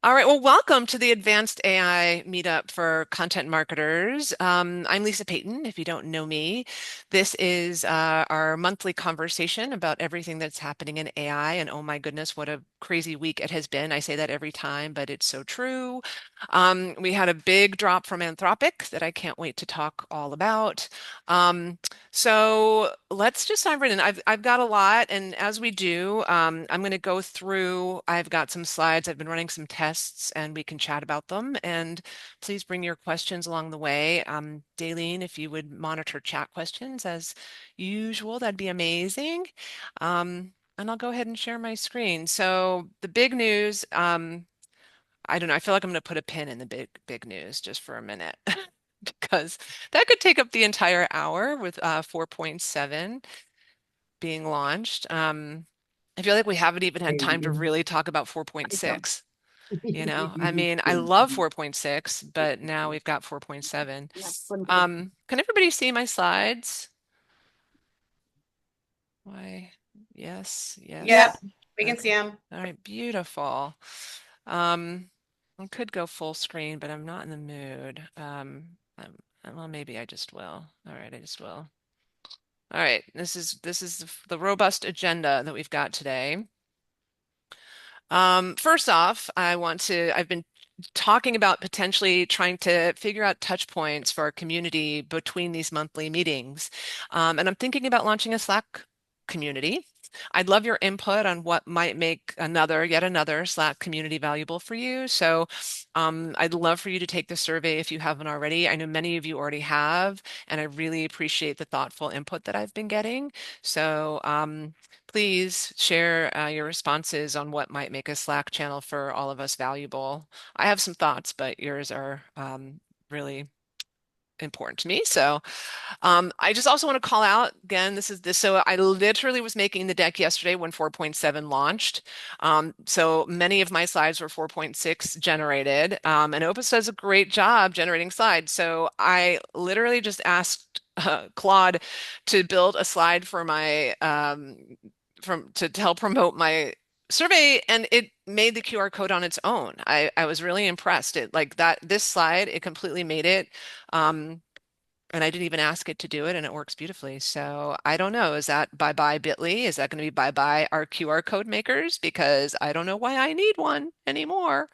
All right, well, welcome to the Advanced AI Meetup for content marketers. I'm Lisa Peyton, if you don't know me. This is our monthly conversation about everything that's happening in AI. And oh my goodness, what a crazy week it has been. I say that every time, but it's so true. We had a big drop from Anthropic that I can't wait to talk all about. Um, so let's just dive right in. I've got a lot, and as we do, I'm going to go through. I've got some slides. I've been running some tests, and we can chat about them. And please bring your questions along the way. Daleen, if you would monitor chat questions as usual, that'd be amazing. And I'll go ahead and share my screen. So the big news. I don't know. I feel like I'm going to put a pin in the big news just for a minute. Because that could take up the entire hour with 4.7 being launched. I feel like we haven't even had time to really talk about I don't. 4.6. I mean, I love 4.6, but now we've got 4.7. Yeah, Can everybody see my slides? Why? Yes, Yep, yes. we can see Okay. them. All right, beautiful. Um, I could go full screen, but I'm not in the mood. Well, maybe I just will. All right, I just will. All right, this is the robust agenda that we've got today. First off, I've been talking about potentially trying to figure out touch points for our community between these monthly meetings. And I'm thinking about launching a Slack community. I'd love your input on what might make yet another Slack community valuable for you. So I'd love for you to take the survey if you haven't already. I know many of you already have, and I really appreciate the thoughtful input that I've been getting. So please share your responses on what might make a Slack channel for all of us valuable. I have some thoughts, but yours are really important to me. So I just also want to call out again, this is this. So I literally was making the deck yesterday when 4.7 launched. So many of my slides were 4.6 generated, and Opus does a great job generating slides. So I literally just asked Claude to build a slide for my to help promote my survey, and it made the QR code on its own. I was really impressed. It like that this slide, it completely made it. Um, and I didn't even ask it to do it, and it works beautifully. So I don't know. Is that bye-bye Bitly? Is that going to be bye-bye our QR code makers? Because I don't know why I need one anymore.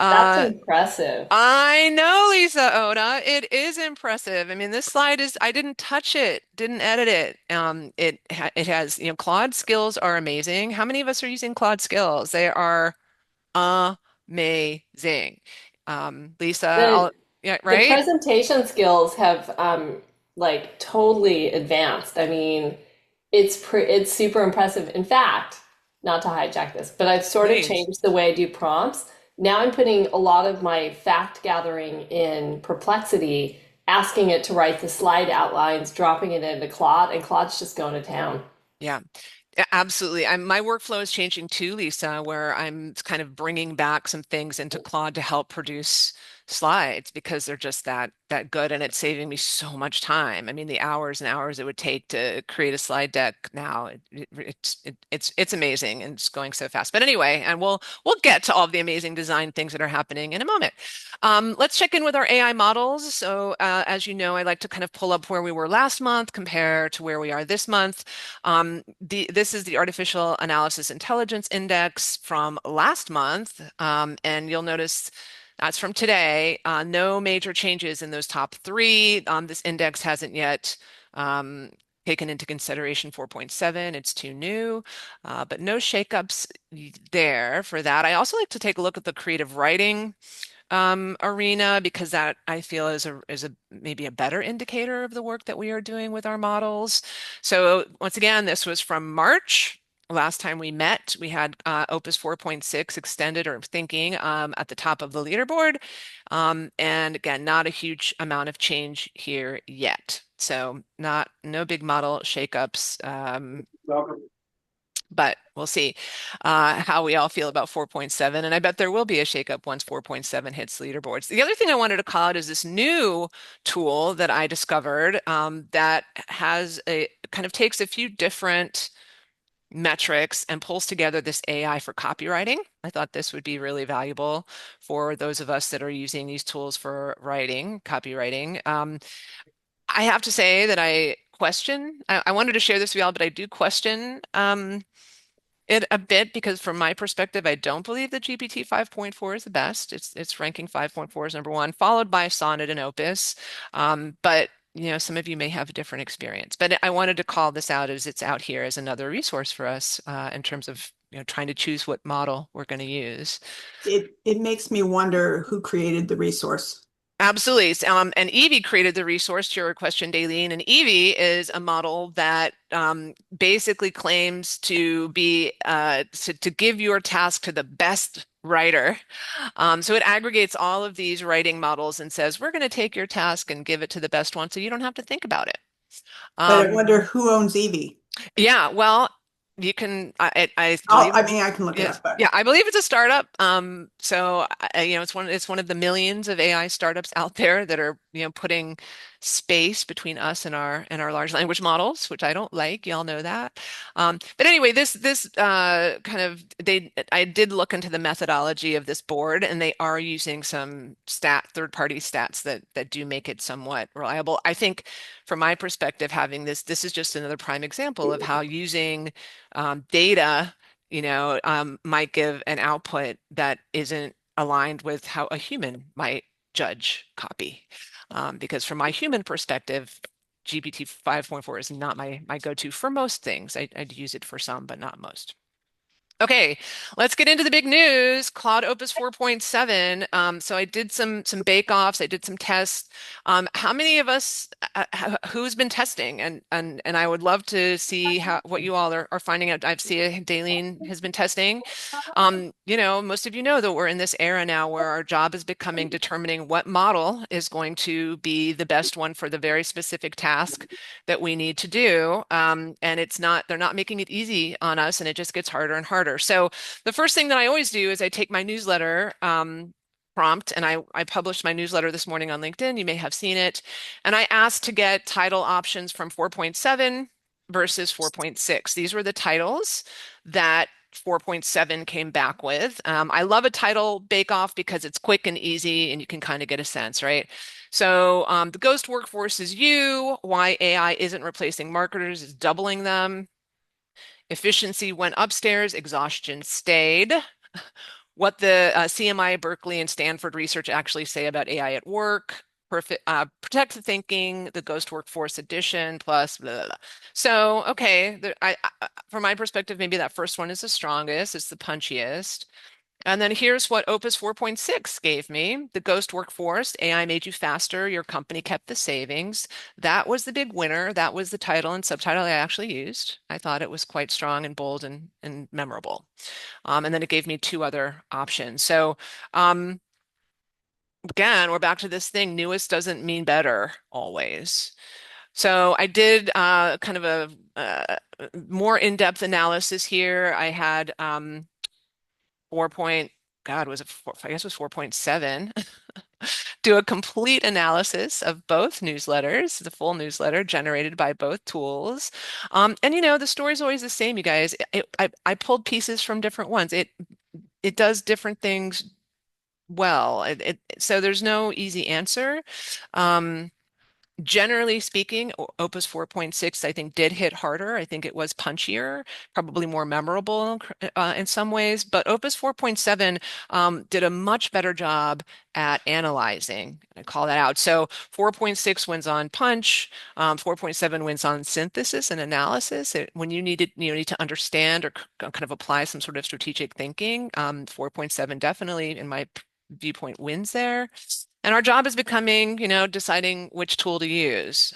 That's Uh, impressive. I know, Lisa Oda. It is impressive. I mean, this slide is, I didn't touch it, didn't edit it. It has, Claude skills are amazing. How many of us are using Claude skills? They are amazing. Lisa, The yeah, the right? presentation skills have like totally advanced. I mean, it's super impressive. In fact, not to hijack this, but I've sort of Please. changed the way I do prompts. Now I'm putting a lot of my fact gathering in Perplexity, asking it to write the slide outlines, dropping it into Claude, and Claude's just going to town. Yeah. Absolutely. My workflow is changing too, Lisa, where I'm kind of bringing back some things into Claude to help produce slides because they're just that good, and it's saving me so much time. I mean, the hours and hours it would take to create a slide deck now, it's amazing, and it's going so fast. But anyway, and we'll get to all of the amazing design things that are happening in a moment. Let's check in with our AI models. So, as you know, I like to kind of pull up where we were last month, compare to where we are this month. This is the Artificial Analysis Intelligence Index from last month, and you'll notice that's from today. No major changes in those top three. This index hasn't yet taken into consideration 4.7. It's too new, but no shakeups there for that. I also like to take a look at the creative writing arena because that I feel is a maybe a better indicator of the work that we are doing with our models. So once again, this was from March. Last time we met, we had Opus 4.6 extended or thinking at the top of the leaderboard. And again, not a huge amount of change here yet. So no big model shakeups. But we'll see how we all feel about 4.7. And I bet there will be a shakeup once 4.7 hits leaderboards. The other thing I wanted to call out is this new tool that I discovered that has a kind of takes a few different metrics and pulls together this AI for copywriting. I thought this would be really valuable for those of us that are using these tools for writing, copywriting. I have to say that I wanted to share this with y'all, but I do question it a bit because from my perspective, I don't believe that GPT 5.4 is the best. It's ranking 5.4 as number one, followed by Sonnet and Opus. But some of you may have a different experience. But I wanted to call this out as it's out here as another resource for us in terms of trying to choose what model we're going to use. It makes me wonder who created the resource. Absolutely. And Evie created the resource to your question, Daleen. And Evie is a model that basically claims to be to give your task to the best writer. So it aggregates all of these writing models and says, we're going to take your task and give it to the best one so you don't have to think about it. But I Um, wonder who owns Evie. yeah, well, you can, I Oh, believe I it's, mean, I can look it yes, up, but yeah, I believe it's a startup. So it's one of the millions of AI startups out there that are, putting space between us and our large language models, which I don't like. Y'all know that. But anyway, this I did look into the methodology of this board, and they are using some third-party stats that do make it somewhat reliable. I think, from my perspective, having this is just another prime example of how using data, might give an output that isn't aligned with how a human might judge copy. Because from my human perspective, GPT 5.4 is not my go-to for most things. I'd use it for some, but not most. Okay, let's get into the big news. Claude Opus 4.7. So I did some bake-offs. I did some tests. How many of us who's been testing? And I would love to see what you all are finding out. I see Daleen has been testing. Most of you know that we're in this era now where our job is becoming determining what model is going to be the best one for the very specific task that we need to do. And they're not making it easy on us, and it just gets harder and harder. So the first thing that I always do is I take my newsletter prompt, and I published my newsletter this morning on LinkedIn. You may have seen it. And I asked to get title options from 4.7 versus 4.6. These were the titles that 4.7 came back with. I love a title bake-off because it's quick and easy and you can kind of get a sense, right? So the ghost workforce is you. Why AI isn't replacing marketers is doubling them. Efficiency went upstairs, exhaustion stayed. What the CMI, Berkeley, and Stanford research actually say about AI at work. Protect the thinking, the ghost workforce edition, plus blah, blah, blah. So, okay, from my perspective, maybe that first one is the strongest, it's the punchiest. And then here's what Opus 4.6 gave me. The ghost workforce, AI made you faster, your company kept the savings. That was the big winner. That was the title and subtitle I actually used. I thought it was quite strong and bold and memorable. And then it gave me two other options. So again, we're back to this thing, newest doesn't mean better always. So I did kind of a more in-depth analysis here. I had 4 point, God, was it four, I guess it was 4.7. Do a complete analysis of both newsletters, the full newsletter generated by both tools. And the story's always the same, you guys. I pulled pieces from different ones. It does different things well. So there's no easy answer. Um, Generally speaking, Opus 4.6, I think, did hit harder. I think it was punchier, probably more memorable in some ways. But Opus 4.7 did a much better job at analyzing. I call that out. So 4.6 wins on punch. 4.7 wins on synthesis and analysis. When you need to understand or kind of apply some sort of strategic thinking, 4.7 definitely, in my viewpoint, wins there. And our job is becoming, deciding which tool to use.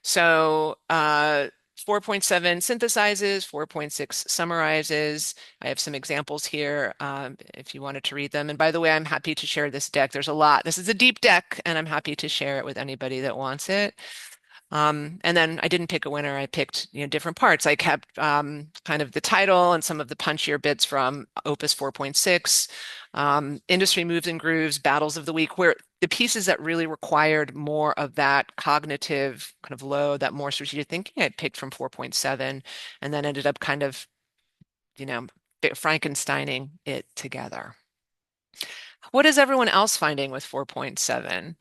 So 4.7 synthesizes, 4.6 summarizes. I have some examples here if you wanted to read them. And by the way, I'm happy to share this deck. There's a lot. This is a deep deck, and I'm happy to share it with anybody that wants it. And then I didn't pick a winner. I picked, different parts. I kept kind of the title and some of the punchier bits from Opus 4.6, industry moves and grooves, battles of the week, where the pieces that really required more of that cognitive kind of load, that more strategic thinking, I picked from 4.7, and then ended up kind of, you know, Frankensteining it together. What is everyone else finding with 4.7?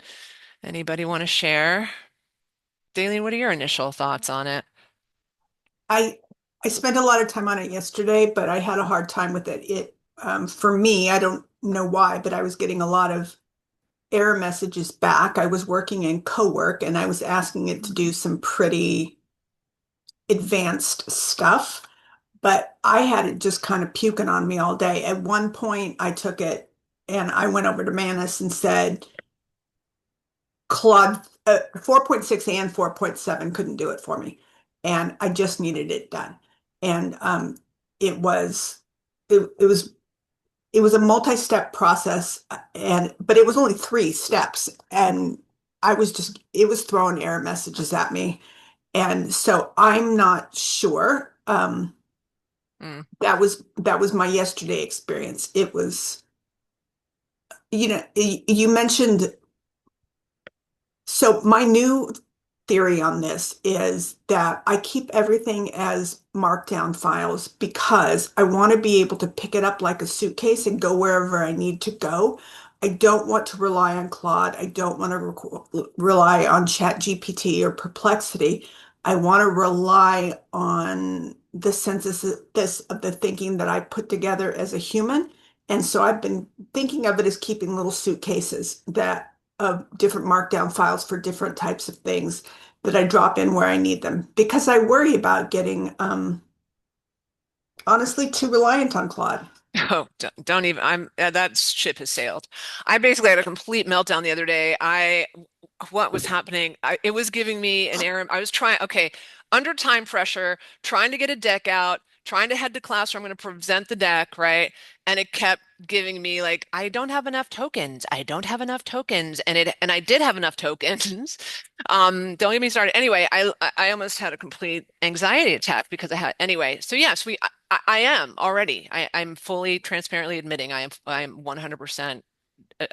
Anybody want to share? Daleen, what are your initial thoughts on it? I I spent a lot of time on it yesterday, but I had a hard time with it. For me, I don't know why, but I was getting a lot of error messages back. I was working in co-work and I was asking it to do some pretty advanced stuff, but I had it just kind of puking on me all day. At one point, I took it and I went over to Manus and said, Claude 4.6 and 4.7 couldn't do it for me. And I just needed it done. And it was it was it was a multi-step process and but it was only 3 steps and I was just it was throwing error messages at me. And so I'm not sure. Mm. That was my yesterday experience. It was, you mentioned. So my new theory on this is that I keep everything as markdown files because I want to be able to pick it up like a suitcase and go wherever I need to go. I don't want to rely on Claude. I don't want to rely on ChatGPT or Perplexity. I want to rely on the synthesis of the thinking that I put together as a human. And so I've been thinking of it as keeping little suitcases that of different markdown files for different types of things that I drop in where I need them because I worry about getting honestly too reliant on Claude. Oh, don't even. That ship has sailed. I basically had a complete meltdown the other day. What was happening? It was giving me an error. I was trying, okay, under time pressure, trying to get a deck out, trying to head to class where I'm going to present the deck, right? And it kept giving me like, I don't have enough tokens. I don't have enough tokens. And I did have enough tokens. Don't get me started. Anyway, I almost had a complete anxiety attack because I had anyway. So yes, I am already. I'm fully transparently admitting I am 100%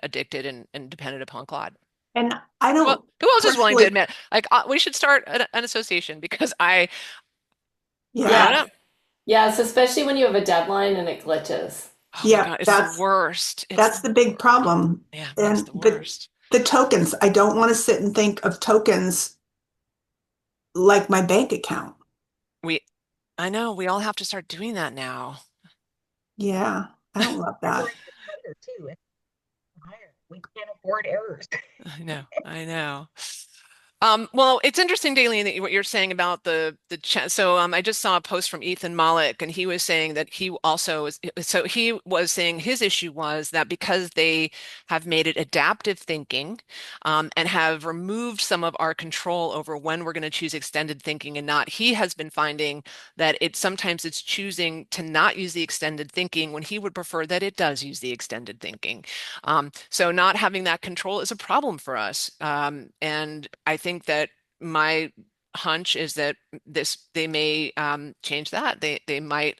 addicted and dependent upon Claude. And I Well, don't who else is willing to personally, admit? Like, we should start an association because I don't yeah, Yeah. know. Yes, especially when you have a deadline and it glitches. Oh my yeah, God, it's the that's worst. It's that's the the big worst. problem. Yeah, it's And the the worst. the tokens, I don't want to sit and think of tokens like my bank account. We, I know we all have to start doing that now. Yeah, I don't love We're that. going to higher too. It's higher. We can't afford errors. I know, I know. Well, it's interesting, Daleen, that what you're saying about the chat. So, I just saw a post from Ethan Mollick, and he was saying that he also is. So he was saying his issue was that because they have made it adaptive thinking, and have removed some of our control over when we're going to choose extended thinking and not. He has been finding that sometimes it's choosing to not use the extended thinking when he would prefer that it does use the extended thinking. So not having that control is a problem for us. And I think that my hunch is that they may change that. They might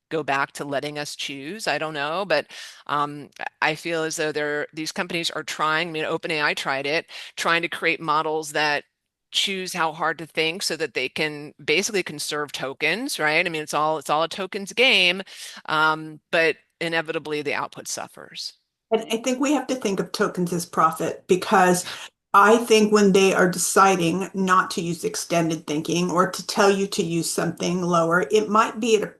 go back to letting us choose. I don't know, but I feel as though these companies are trying. I mean, OpenAI tried it, trying to create models that choose how hard to think so that they can basically conserve tokens, right? I mean, it's all a tokens game, but inevitably the output suffers. And I think we have to think of tokens as profit because I think when they are deciding not to use extended thinking or to tell you to use something lower, it might be at a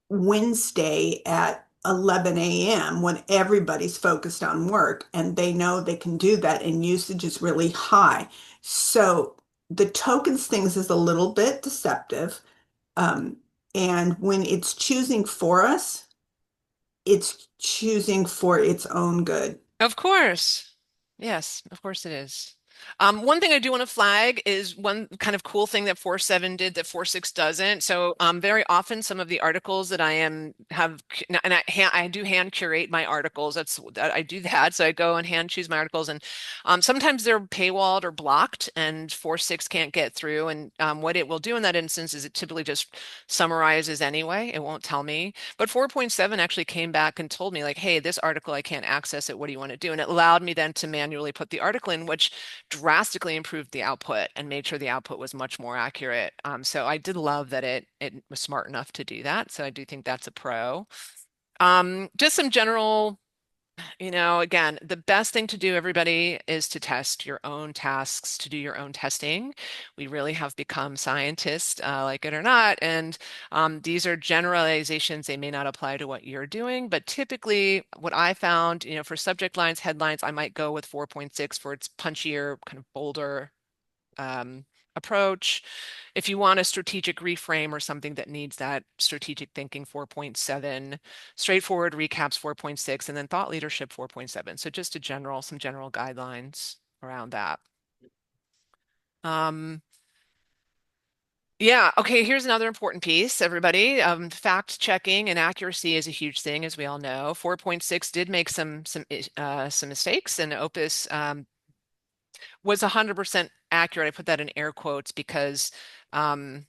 Wednesday at 11 a.m. when everybody's focused on work and they know they can do that and usage is really high. So the tokens things is a little bit deceptive. Um, and when it's choosing for us, it's choosing for its own good. Of course. Yes, of course it is. One thing I do want to flag is one kind of cool thing that 4.7 did that 4.6 doesn't. So very often some of the articles that I do hand curate my articles. I do that. So I go and hand choose my articles, and sometimes they're paywalled or blocked, and 4.6 can't get through. And what it will do in that instance is it typically just summarizes anyway. It won't tell me. But 4.7 actually came back and told me like, hey, this article I can't access it. What do you want to do? And it allowed me then to manually put the article in, which drastically improved the output and made sure the output was much more accurate. So I did love that it was smart enough to do that. So I do think that's a pro. Just some general, again, the best thing to do, everybody, is to test your own tasks, to do your own testing. We really have become scientists, like it or not. And these are generalizations. They may not apply to what you're doing, but typically what I found, for subject lines, headlines, I might go with 4.6 for its punchier, kind of bolder um, approach. If you want a strategic reframe or something that needs that strategic thinking, 4.7, straightforward recaps, 4.6, and then thought leadership, 4.7. So just some general guidelines around that. Yeah, okay, here's another important piece, everybody. Fact checking and accuracy is a huge thing, as we all know. 4.6 did make some mistakes, and Opus was 100% accurate. I put that in air quotes because um,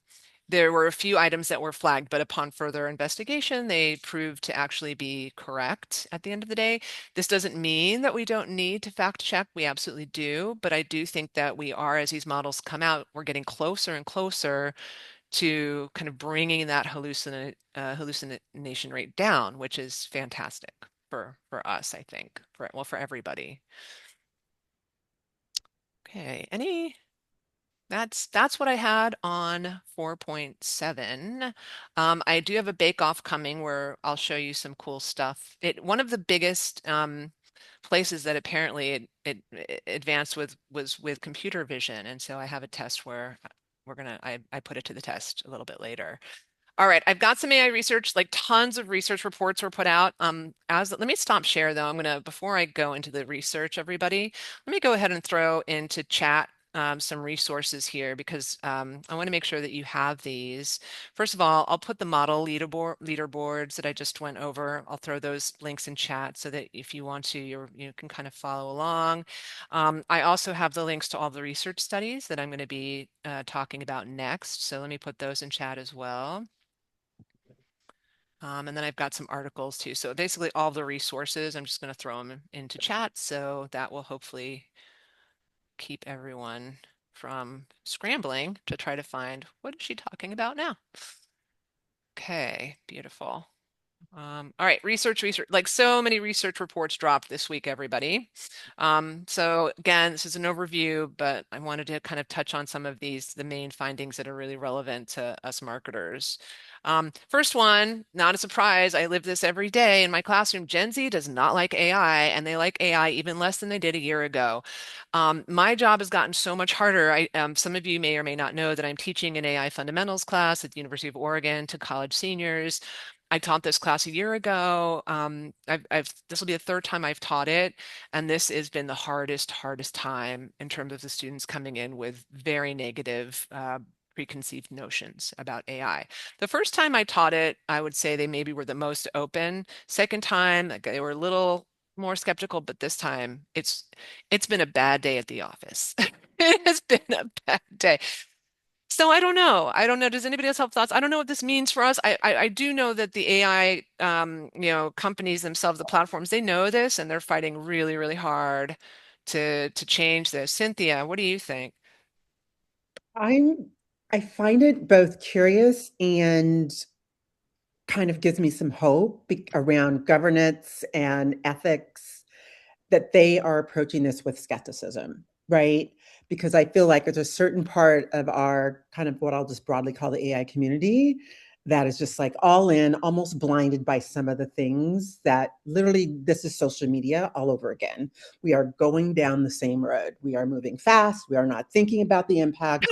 there were a few items that were flagged, but upon further investigation, they proved to actually be correct at the end of the day. This doesn't mean that we don't need to fact check. We absolutely do. But I do think that we are, as these models come out, we're getting closer and closer to kind of bringing that hallucination rate down, which is fantastic for us, I think, for everybody. Okay, that's what I had on 4.7. I do have a bake-off coming where I'll show you some cool stuff. One of the biggest places that apparently it advanced with was with computer vision, and so I have a test where I put it to the test a little bit later. All right, I've got some AI research, like tons of research reports were put out. Let me stop share though. Before I go into the research, everybody, let me go ahead and throw into chat some resources here because I want to make sure that you have these. First of all, I'll put the model leaderboards that I just went over. I'll throw those links in chat so that if you want to, you can kind of follow along. I also have the links to all the research studies that I'm going to be talking about next. So let me put those in chat as well. And then I've got some articles too. So basically all the resources, I'm just going to throw them into chat. So that will hopefully keep everyone from scrambling to try to find what is she talking about now. Okay, beautiful. All right, research, like so many research reports dropped this week, everybody. So again, this is an overview, but I wanted to kind of touch on some of the main findings that are really relevant to us marketers. First one, not a surprise, I live this every day in my classroom. Gen Z does not like AI, and they like AI even less than they did a year ago. My job has gotten so much harder. Some of you may or may not know that I'm teaching an AI fundamentals class at the University of Oregon to college seniors. I taught this class a year ago. This will be the third time I've taught it, and this has been the hardest time in terms of the students coming in with very negative preconceived notions about AI. The first time I taught it, I would say they maybe were the most open. Second time, like, they were a little more skeptical, but this time it's been a bad day at the office. It has been a bad day. So I don't know. I don't know. Does anybody else have thoughts? I don't know what this means for us. I do know that the AI, companies themselves, the platforms, they know this and they're fighting really, really hard to change this. Cynthia, what do you think? I'm I find it both curious and kind of gives me some hope around governance and ethics that they are approaching this with skepticism, right? Because I feel like there's a certain part of our kind of what I'll just broadly call the AI community that is just like all in, almost blinded by some of the things that literally this is social media all over again. We are going down the same road. We are moving fast. We are not thinking about the impacts.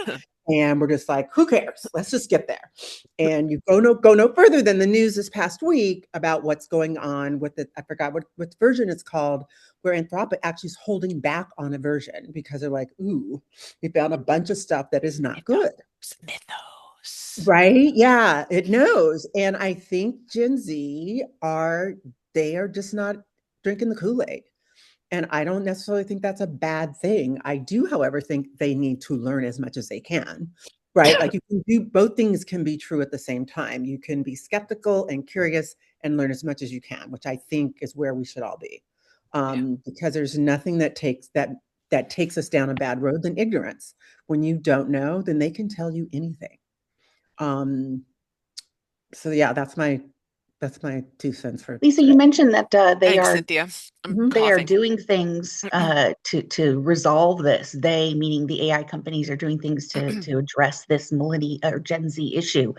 And we're just like, who cares? Let's just get there. And you go no further than the news this past week about what's going on with it. I forgot what version it's called, where Anthropic actually is holding back on a version because they're like, ooh, we found a bunch of stuff that is not good. Mythos. Right? Yeah, it knows. And I think Gen Z they are just not drinking the Kool-Aid. And I don't necessarily think that's a bad thing. I do, however, think they need to learn as much as they can, right? Like you can do both things can be true at the same time. You can be skeptical and curious and learn as much as you can, which I think is where we should all be. Because there's nothing that takes us down a bad road than ignorance. When you don't know, then they can tell you anything. So yeah, that's my 2 cents for Lisa, today. you mentioned that Thanks, Cynthia. I'm they are coughing. doing things to resolve this. They, meaning the AI companies, are doing things to address this millennial or Gen Z issue.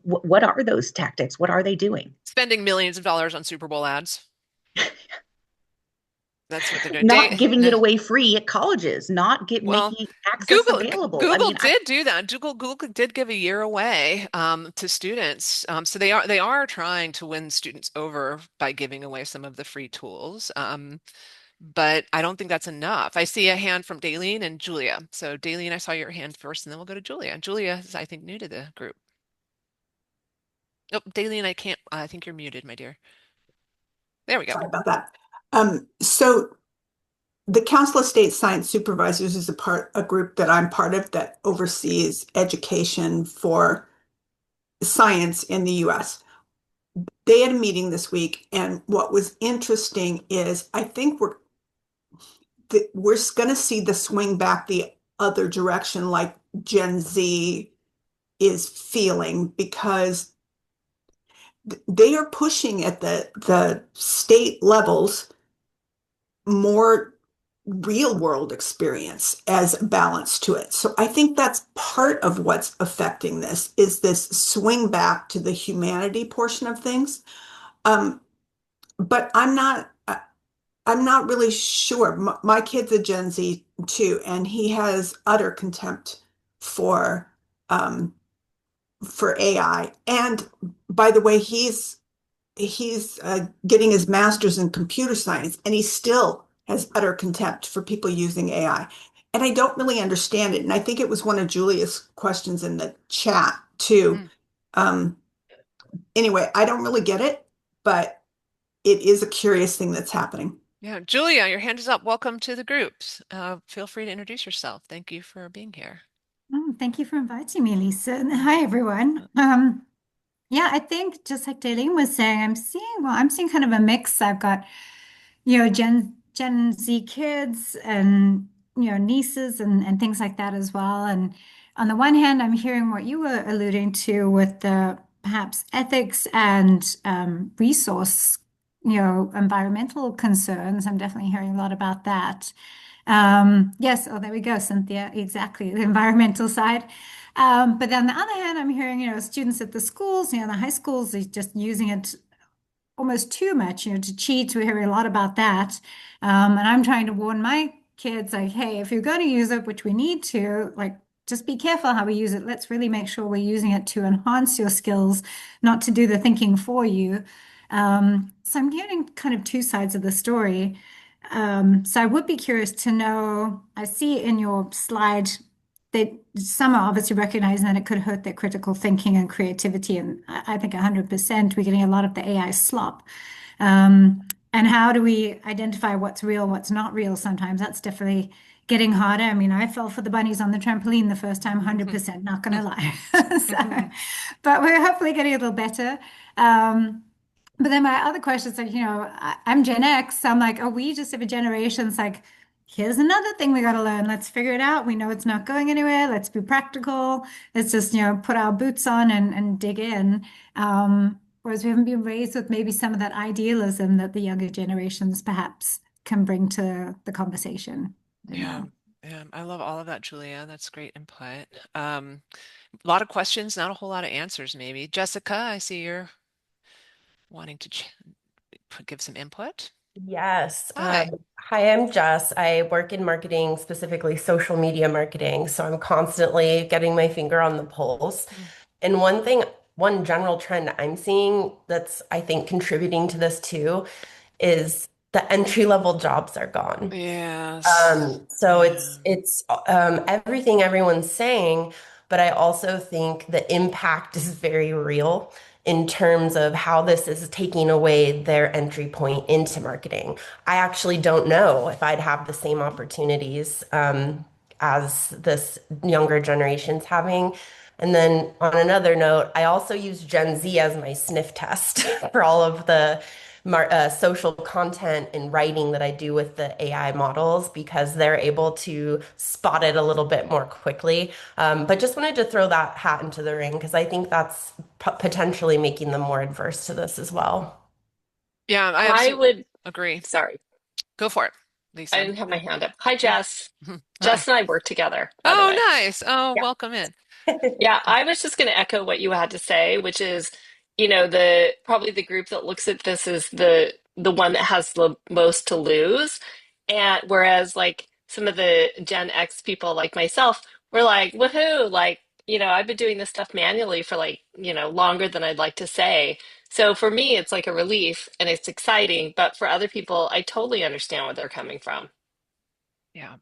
What are those tactics? What are they doing? Spending millions of dollars on Super Bowl ads. That's what they're doing. Not giving it away free at colleges, not Well, making access available. I Google mean, did do that. Google did give a year away to students. So they are trying to win students over by giving away some of the free tools. But I don't think that's enough. I see a hand from Daleen and Julia. So Daleen, I saw your hand first, and then we'll go to Julia. Julia is, I think, new to the group. Oh, Daleen, I can't. I think you're muted, my dear. There we go. Sorry about that. So the Council of State Science Supervisors is a group that I'm part of that oversees education for science in the US. They had a meeting this week, and what was interesting is I think we're going to see the swing back the other direction, like Gen Z is feeling, because they are pushing at the state levels more real world experience as a balance to it. So I think that's part of what's affecting this is this swing back to the humanity portion of things. But I'm not really sure. My kid's a Gen Z too, and he has utter contempt for um, for AI. And by the way, he's getting his master's in computer science, and he still has utter contempt for people using AI. And I don't really understand it. And I think it was one of Julia's questions in the chat too. Mm. Um, anyway, I don't really get it, but it is a curious thing that's happening. Yeah, Julia, your hand is up. Welcome to the groups. Feel free to introduce yourself. Thank you for being here. Oh, thank you for inviting me, Lisa. And hi, everyone. Yeah, I think just like Daleen was saying, I'm seeing kind of a mix. I've got, Gen Z kids and, nieces and things like that as well. And on the one hand, I'm hearing what you were alluding to with the perhaps ethics and resource, environmental concerns. I'm definitely hearing a lot about that. Yes, oh, there we go, Cynthia. Exactly, the environmental side. But then on the other hand, I'm hearing, students at the schools, the high schools, are just using it almost too much, to cheat. We're hearing a lot about that. And I'm trying to warn my kids, like, hey, if you're going to use it, which we need to, like, just be careful how we use it. Let's really make sure we're using it to enhance your skills, not to do the thinking for you. So I'm hearing kind of two sides of the story. So I would be curious to know, I see in your slide that some are obviously recognizing that it could hurt their critical thinking and creativity. And I think 100% we're getting a lot of the AI slop. And how do we identify what's real, what's not real sometimes? That's definitely getting harder. I mean, I fell for the bunnies on the trampoline the first time, 100%, not going to lie. So, but we're hopefully getting a little better. But then my other question is like, I'm Gen X. So I'm like, are we just of a generation? It's like, here's another thing we got to learn. Let's figure it out. We know it's not going anywhere. Let's be practical. Let's just, put our boots on and dig in. Whereas we haven't been raised with maybe some of that idealism that the younger generations perhaps can bring to the conversation. Yeah, yeah, I love all of that, Julia. That's great input. A lot of questions, not a whole lot of answers, maybe. Jessica, I see you're wanting to give some input. Yes. Hi. Hi, I'm Jess. I work in marketing, specifically social media marketing. So I'm constantly getting my finger on the pulse. Mm. And one general trend I'm seeing that's, I think, contributing to this too is the entry level jobs are gone. Yes. So Yeah. it's everything everyone's saying, but I also think the impact is very real in terms of how this is taking away their entry point into marketing. I actually don't know if I'd have the same opportunities as this younger generation's having. And then on another note, I also use Gen Z as my sniff test for all of the social content and writing that I do with the AI models because they're able to spot it a little bit more quickly. But just wanted to throw that hat into the ring because I think that's potentially making them more adverse to this as well. Yeah, I I absolutely would, agree. sorry, Go for it, I Lisa. didn't have my hand up. Hi, Yeah. Jess. Hi. Jess and I work together, by the Oh, way. nice. Oh, Yeah. welcome in. Yeah, I was just going to echo what you had to say, which is, the probably the group that looks at this is the one that has the most to lose. And whereas like some of the Gen X people like myself, we're like, woohoo, like, I've been doing this stuff manually for like, longer than I'd like to say. So for me, it's like a relief and it's exciting, but for other people, I totally understand where they're coming from. Yeah.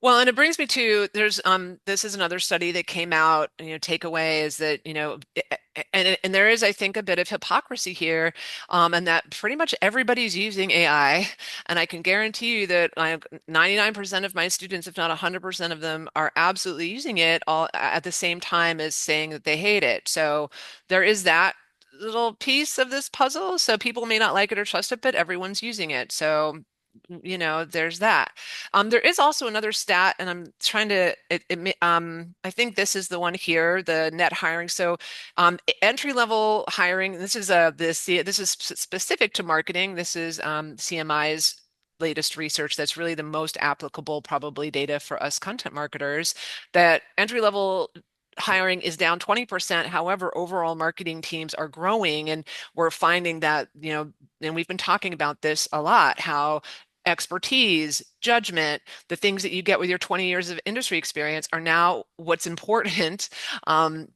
Well, and it brings me to there's this is another study that came out, takeaway is that, and there is, I think, a bit of hypocrisy here, and that pretty much everybody's using AI, and I can guarantee you that 99% of my students, if not 100% of them, are absolutely using it all at the same time as saying that they hate it. So there is that little piece of this puzzle. So people may not like it or trust it, but everyone's using it. So, there's that. There is also another stat, and I'm trying to. I think this is the one here, the net hiring. So, entry level hiring. This is specific to marketing. This is CMI's latest research that's really the most applicable, probably data for us content marketers. That entry level hiring is down 20%. However, overall marketing teams are growing, and we're finding that, and we've been talking about this a lot, how expertise, judgment, the things that you get with your 20 years of industry experience are now what's important. And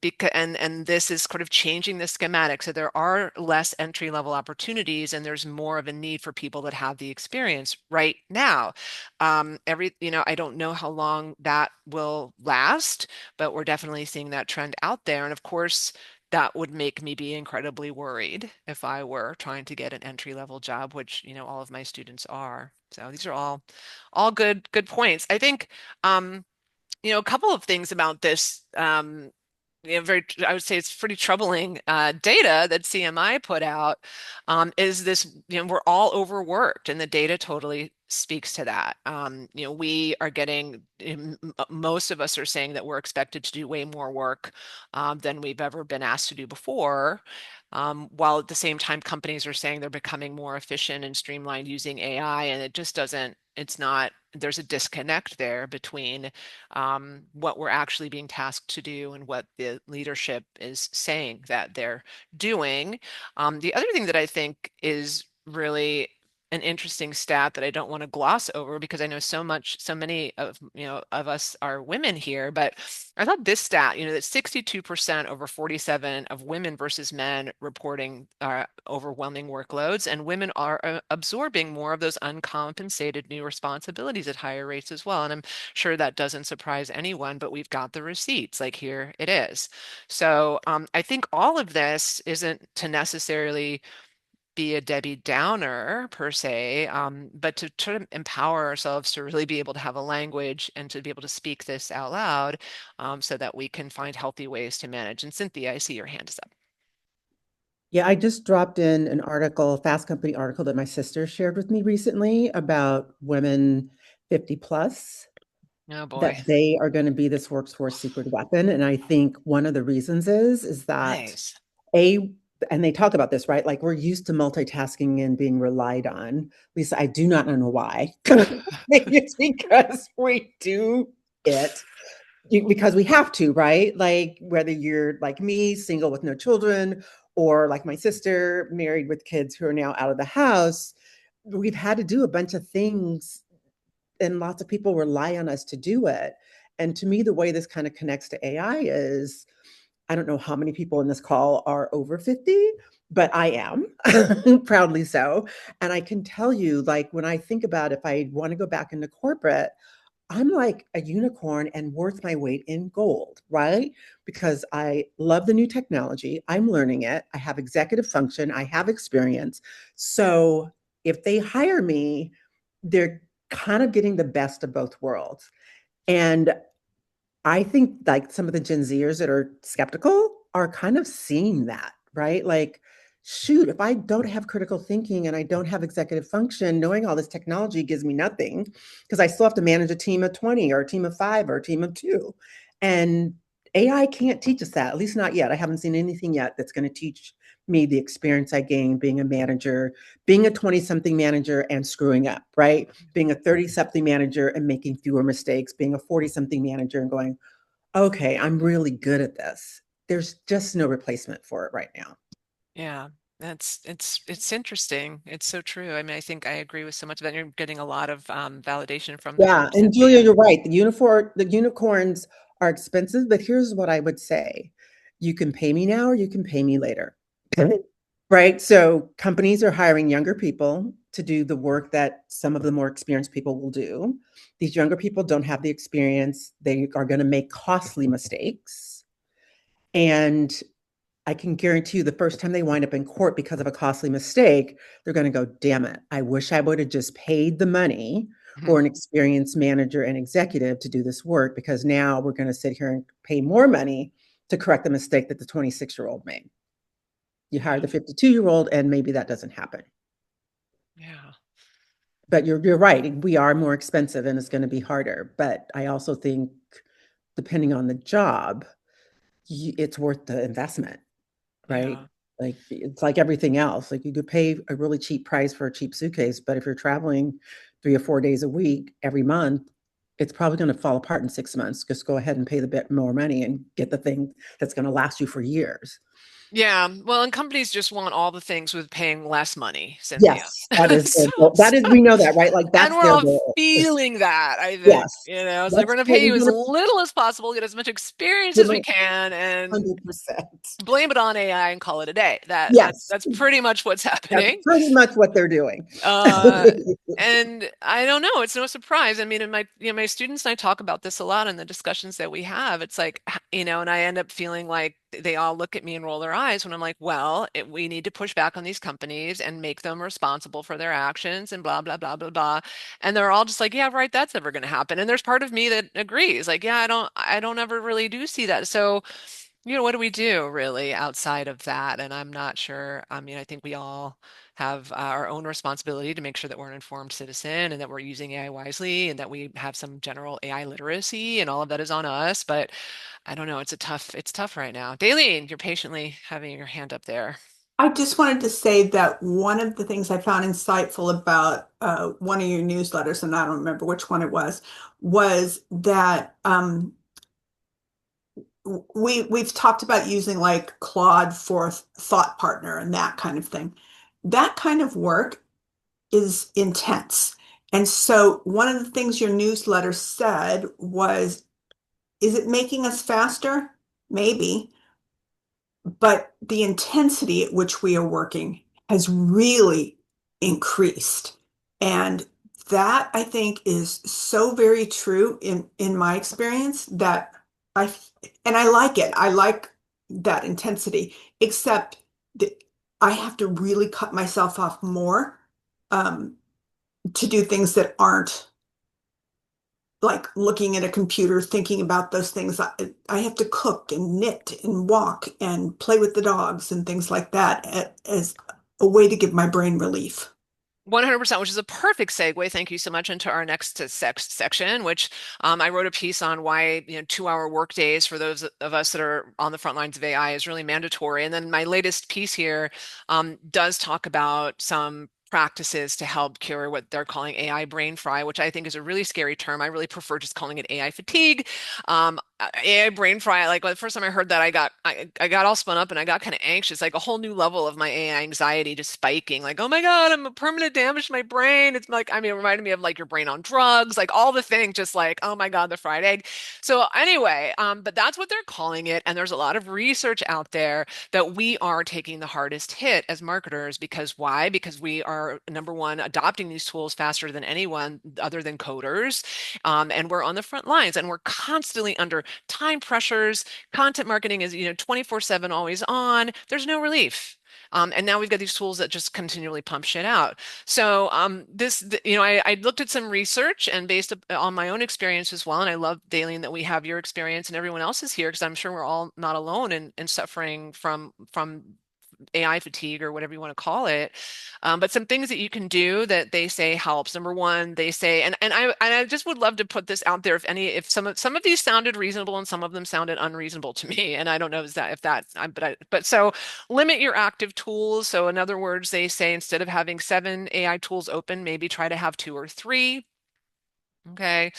this is sort of changing the schematic. So there are less entry level opportunities, and there's more of a need for people that have the experience right now. I don't know how long that will last, but we're definitely seeing that trend out there. And of course, that would make me be incredibly worried if I were trying to get an entry level job, which, all of my students are. So these are all good points. I think, a couple of things about this, I would say it's pretty troubling data that CMI put out, is this, we're all overworked, and the data totally speaks to that. We are getting, most of us are saying that we're expected to do way more work than we've ever been asked to do before. While at the same time, companies are saying they're becoming more efficient and streamlined using AI, and it just doesn't, it's not, there's a disconnect there between what we're actually being tasked to do and what the leadership is saying that they're doing. The other thing that I think is really an interesting stat that I don't want to gloss over, because I know so many of us are women here, but I thought this stat, that 62% over 47 of women versus men reporting overwhelming workloads, and women are absorbing more of those uncompensated new responsibilities at higher rates as well. And I'm sure that doesn't surprise anyone, but we've got the receipts, like here it is. So I think all of this isn't to necessarily be a Debbie Downer per se, but to try to empower ourselves to really be able to have a language and to be able to speak this out loud, so that we can find healthy ways to manage. And Cynthia, I see your hand is up. Yeah, I just dropped in an article, a Fast Company article that my sister shared with me recently about women 50 plus, Oh that boy. they are going to be this workforce secret weapon. And I think one of the reasons is that Nice. a and they talk about this, right? Like we're used to multitasking and being relied on. Lisa, I do not know why. It's because we do it because we have to, right? Like whether you're like me, single with no children, or like my sister, married with kids who are now out of the house, we've had to do a bunch of things, and lots of people rely on us to do it. And to me, the way this kind of connects to AI is, I don't know how many people in this call are over 50, but I am proudly so. And I can tell you, like, when I think about if I want to go back into corporate, I'm like a unicorn and worth my weight in gold, right? Because I love the new technology. I'm learning it. I have executive function. I have experience. So if they hire me, they're kind of getting the best of both worlds. And I think like some of the Gen Zers that are skeptical are kind of seeing that, right? Like, shoot, if I don't have critical thinking and I don't have executive function, knowing all this technology gives me nothing because I still have to manage a team of 20 or a team of 5 or a team of 2. And AI can't teach us that, at least not yet. I haven't seen anything yet that's going to teach me the experience I gained being a manager, being a 20-something manager and screwing up, right? Being a 30-something manager and making fewer mistakes, being a 40-something manager and going, okay, I'm really good at this. There's just no replacement for it right now. Yeah, it's interesting. It's so true. I mean, I think I agree with so much of that. You're getting a lot of validation from the Yeah, groups and that Julia, you're right. The unicorns are expensive, but here's what I would say. You can pay me now or you can pay me later. Right? So companies are hiring younger people to do the work that some of the more experienced people will do. These younger people don't have the experience. They are going to make costly mistakes. And I can guarantee you the first time they wind up in court because of a costly mistake, they're going to go, damn it, I wish I would have just paid the money for Mhm. an experienced manager and executive to do this work, because now we're going to sit here and pay more money to correct the mistake that the 26-year-old made. You hire Yeah, the 52-year-old and maybe that doesn't happen. yeah, But you're right. We are more expensive and it's going to be harder. But I also think depending on the job, it's worth the investment. Right? yeah. Like it's like everything else. Like you could pay a really cheap price for a cheap suitcase, but if you're traveling 3 or 4 days a week every month, it's probably going to fall apart in 6 months. Just go ahead and pay the bit more money and get the thing that's going to last you for years. Yeah, well, and companies just want all the things with paying less money, Cynthia. Yes, that is their So, goal. That is, so we know that, right? Like and that's we're their all goal. feeling that, I think. Yes, You know, it's like let's we're going to pay. pay We're you as going little as possible, get as much experience as we to can, and 100%. blame it on AI and call it a day. Yes, That's pretty much what's that's happening. pretty much what they're doing. Uh, and I don't know, it's no surprise. I mean, in my students and I talk about this a lot in the discussions that we have. It's like, and I end up feeling like they all look at me and roll their eyes when I'm like, well, we need to push back on these companies and make them responsible for their actions and blah, blah, blah, blah, blah. And they're all just like, yeah, right, that's never going to happen. And there's part of me that agrees, like, yeah, I don't ever really do see that. So, what do we do really outside of that? And I'm not sure. I mean, I think we all have our own responsibility to make sure that we're an informed citizen and that we're using AI wisely and that we have some general AI literacy, and all of that is on us. But I don't know. It's tough right now. Daleen, you're patiently having your hand up there. I just wanted to say that one of the things I found insightful about one of your newsletters, and I don't remember which one it was that we've talked about using like Claude for thought partner and that kind of thing. That kind of work is intense. And so one of the things your newsletter said was, is it making us faster? Maybe, but the intensity at which we are working has really increased. And that I think is so very true in my experience that I and I like it. I like that intensity, except that I have to really cut myself off more um, to do things that aren't like looking at a computer, thinking about those things. I have to cook and knit and walk and play with the dogs and things like that as a way to give my brain relief. 100%, which is a perfect segue. Thank you so much into our next section, which I wrote a piece on why 2-hour work days for those of us that are on the front lines of AI is really mandatory. And then my latest piece here does talk about some practices to help cure what they're calling AI brain fry, which I think is a really scary term. I really prefer just calling it AI fatigue. AI brain fry, like the first time I heard that, I got all spun up and I got kind of anxious, like a whole new level of my AI anxiety just spiking. Like, oh my God, I'm a permanent damage to my brain. It's like, I mean, it reminded me of like your brain on drugs, like all the things, just like, oh my God, the fried egg. So anyway, but that's what they're calling it. And there's a lot of research out there that we are taking the hardest hit as marketers because why? Because we are number one, adopting these tools faster than anyone other than coders. And we're on the front lines and we're constantly under time pressures. Content marketing is, 24/7 always on. There's no relief. And now we've got these tools that just continually pump shit out. So I looked at some research and based on my own experience as well. And I love, Daleen, that we have your experience and everyone else is here because I'm sure we're all not alone in suffering from AI fatigue or whatever you want to call it. But some things that you can do that they say helps. Number one, they say, and I just would love to put this out there if some of these sounded reasonable and some of them sounded unreasonable to me. And I don't know but so limit your active tools. So in other words, they say instead of having 7 AI tools open, maybe try to have 2 or 3. Okay.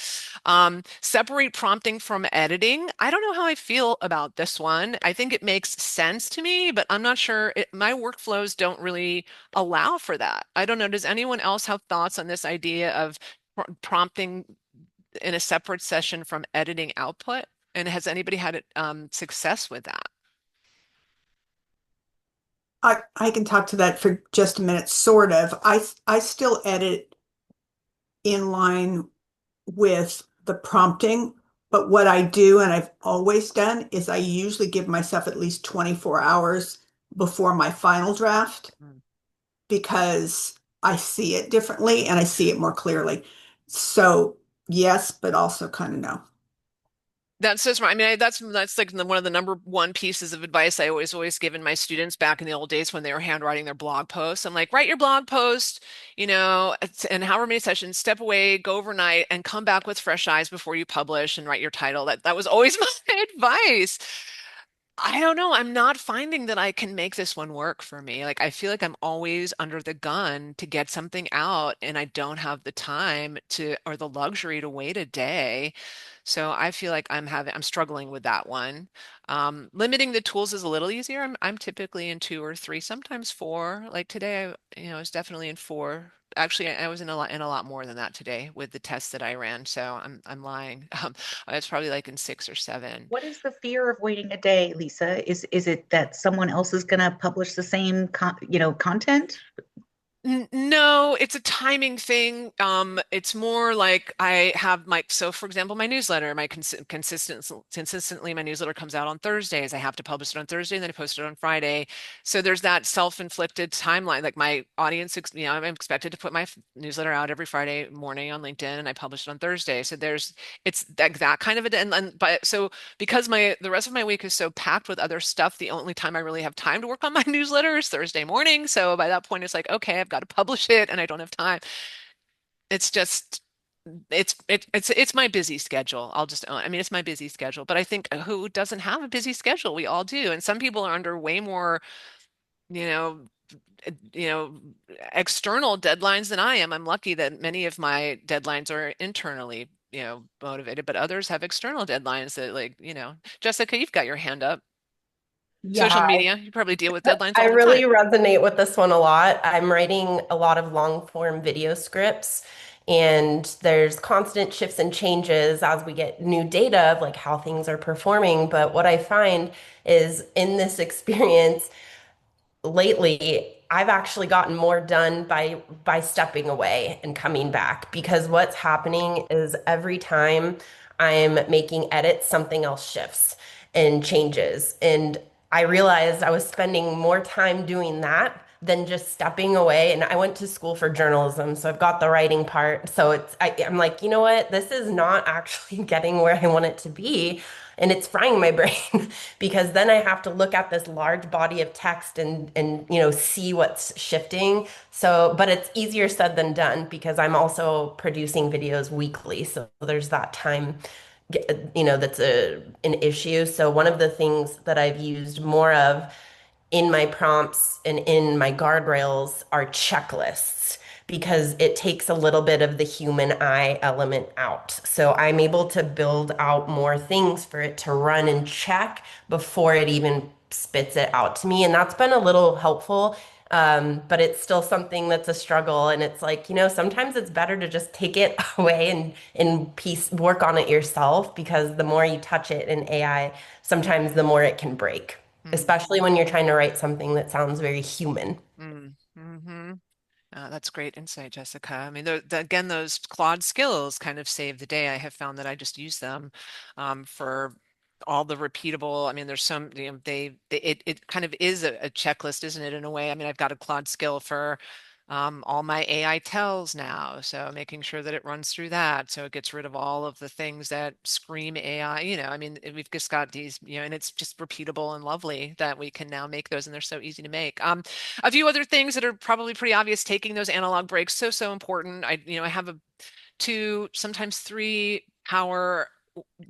Separate prompting from editing. I don't know how I feel about this one. I think it makes sense to me, but I'm not sure my workflows don't really allow for that. I don't know. Does anyone else have thoughts on this idea of prompting in a separate session from editing output? And has anybody had success with that? I can talk to that for just a minute, sort of. I still edit in line with the prompting, but what I do, and I've always done, is I usually give myself at least 24 hours before my final draft Mm. because I see it differently and I see it more clearly. So yes, but also kind of no. That's so smart. I mean, that's like one of the number one pieces of advice I always given my students back in the old days when they were handwriting their blog posts. I'm like, write your blog post, and however many sessions, step away, go overnight, and come back with fresh eyes before you publish and write your title. That was always my advice. I don't know. I'm not finding that I can make this one work for me. Like, I feel like I'm always under the gun to get something out, and I don't have the time to or the luxury to wait a day. So I feel like I'm struggling with that one. Limiting the tools is a little easier. I'm typically in 2 or 3, sometimes 4. Like today, I was definitely in 4. Actually, I was in a lot more than that today with the tests that I ran. So I'm lying. I was probably like in 6 or 7. What is the fear of waiting a day, Lisa? Is it that someone else is going to publish the same content? No, it's a timing thing. It's more like I have so for example, my newsletter, my consistently, my newsletter comes out on Thursdays. I have to publish it on Thursday and then I post it on Friday. So there's that self-inflicted timeline. Like my audience, I'm expected to put my newsletter out every Friday morning on LinkedIn and I publish it on Thursday. So it's that kind of a, but so because the rest of my week is so packed with other stuff, the only time I really have time to work on my newsletter is Thursday morning. So by that point, it's like, okay, I've got to publish it and I don't have time. It's just it's my busy schedule. I'll just own. I mean, it's my busy schedule, but I think who doesn't have a busy schedule? We all do. And some people are under way more, you know, you know, external deadlines than I am. I'm lucky that many of my deadlines are internally, motivated, but others have external deadlines that Jessica, you've got your hand up. Social Yeah, media, you probably deal with deadlines I all the really time. resonate with this one a lot. I'm writing a lot of long form video scripts, and there's constant shifts and changes as we get new data of like how things are performing. But what I find is in this experience, lately I've actually gotten more done by stepping away and coming back because what's happening is every time I'm making edits, something else shifts and changes. And I realized I was spending more time doing that than just stepping away. And I went to school for journalism, so I've got the writing part. So I'm like, you know what? This is not actually getting where I want it to be. And it's frying my brain because then I have to look at this large body of text and see what's shifting. So, but it's easier said than done because I'm also producing videos weekly. So there's that time, that's an issue. So one of the things that I've used more of in my prompts and in my guardrails are checklists because it takes a little bit of the human eye element out. So I'm able to build out more things for it to run and check before it even spits it out to me. And that's been a little helpful. But it's still something that's a struggle. And it's like, sometimes it's better to just take it away and in peace work on it yourself, because the more you touch it in AI, sometimes the more it can break, Mm, especially when you're trying to write something that sounds very human. hmm. That's great insight, Jessica. I mean, again, those Claude skills kind of save the day. I have found that I just use them for all the repeatable. I mean, there's some, it kind of is a checklist, isn't it, in a way? I mean, I've got a Claude skill for all my AI tells now. So making sure that it runs through that. So it gets rid of all of the things that scream AI, I mean, we've just got these, and it's just repeatable and lovely that we can now make those and they're so easy to make. A few other things that are probably pretty obvious, taking those analog breaks, so important. I have a 2, sometimes 3 hour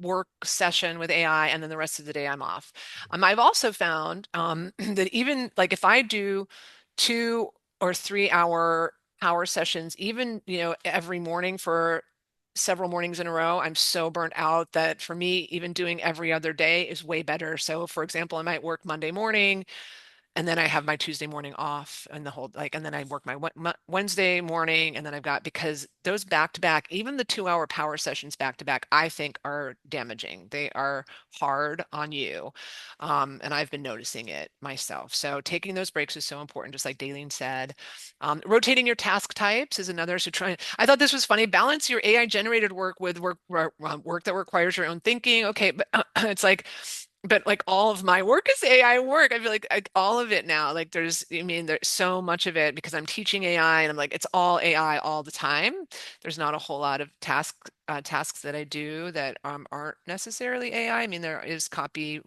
work session with AI, and then the rest of the day I'm off. I've also found that even like if I do 2 or 3 hour power sessions, even every morning for several mornings in a row, I'm so burnt out that for me, even doing every other day is way better. So, for example, I might work Monday morning, and then I have my Tuesday morning off and the whole and then I work my Wednesday morning, and then I've got, because those back to back, even the 2 hour power sessions back to back, I think are damaging. They are hard on you. And I've been noticing it myself. So taking those breaks is so important, just like Daleen said. Rotating your task types is another. So I thought this was funny. Balance your AI generated work with work that requires your own thinking. Okay, but it's like, but like all of my work is AI work. I feel like all of it now. Like there's so much of it because I'm teaching AI and I'm like, it's all AI all the time. There's not a whole lot of tasks that I do that aren't necessarily AI. I mean, there is copy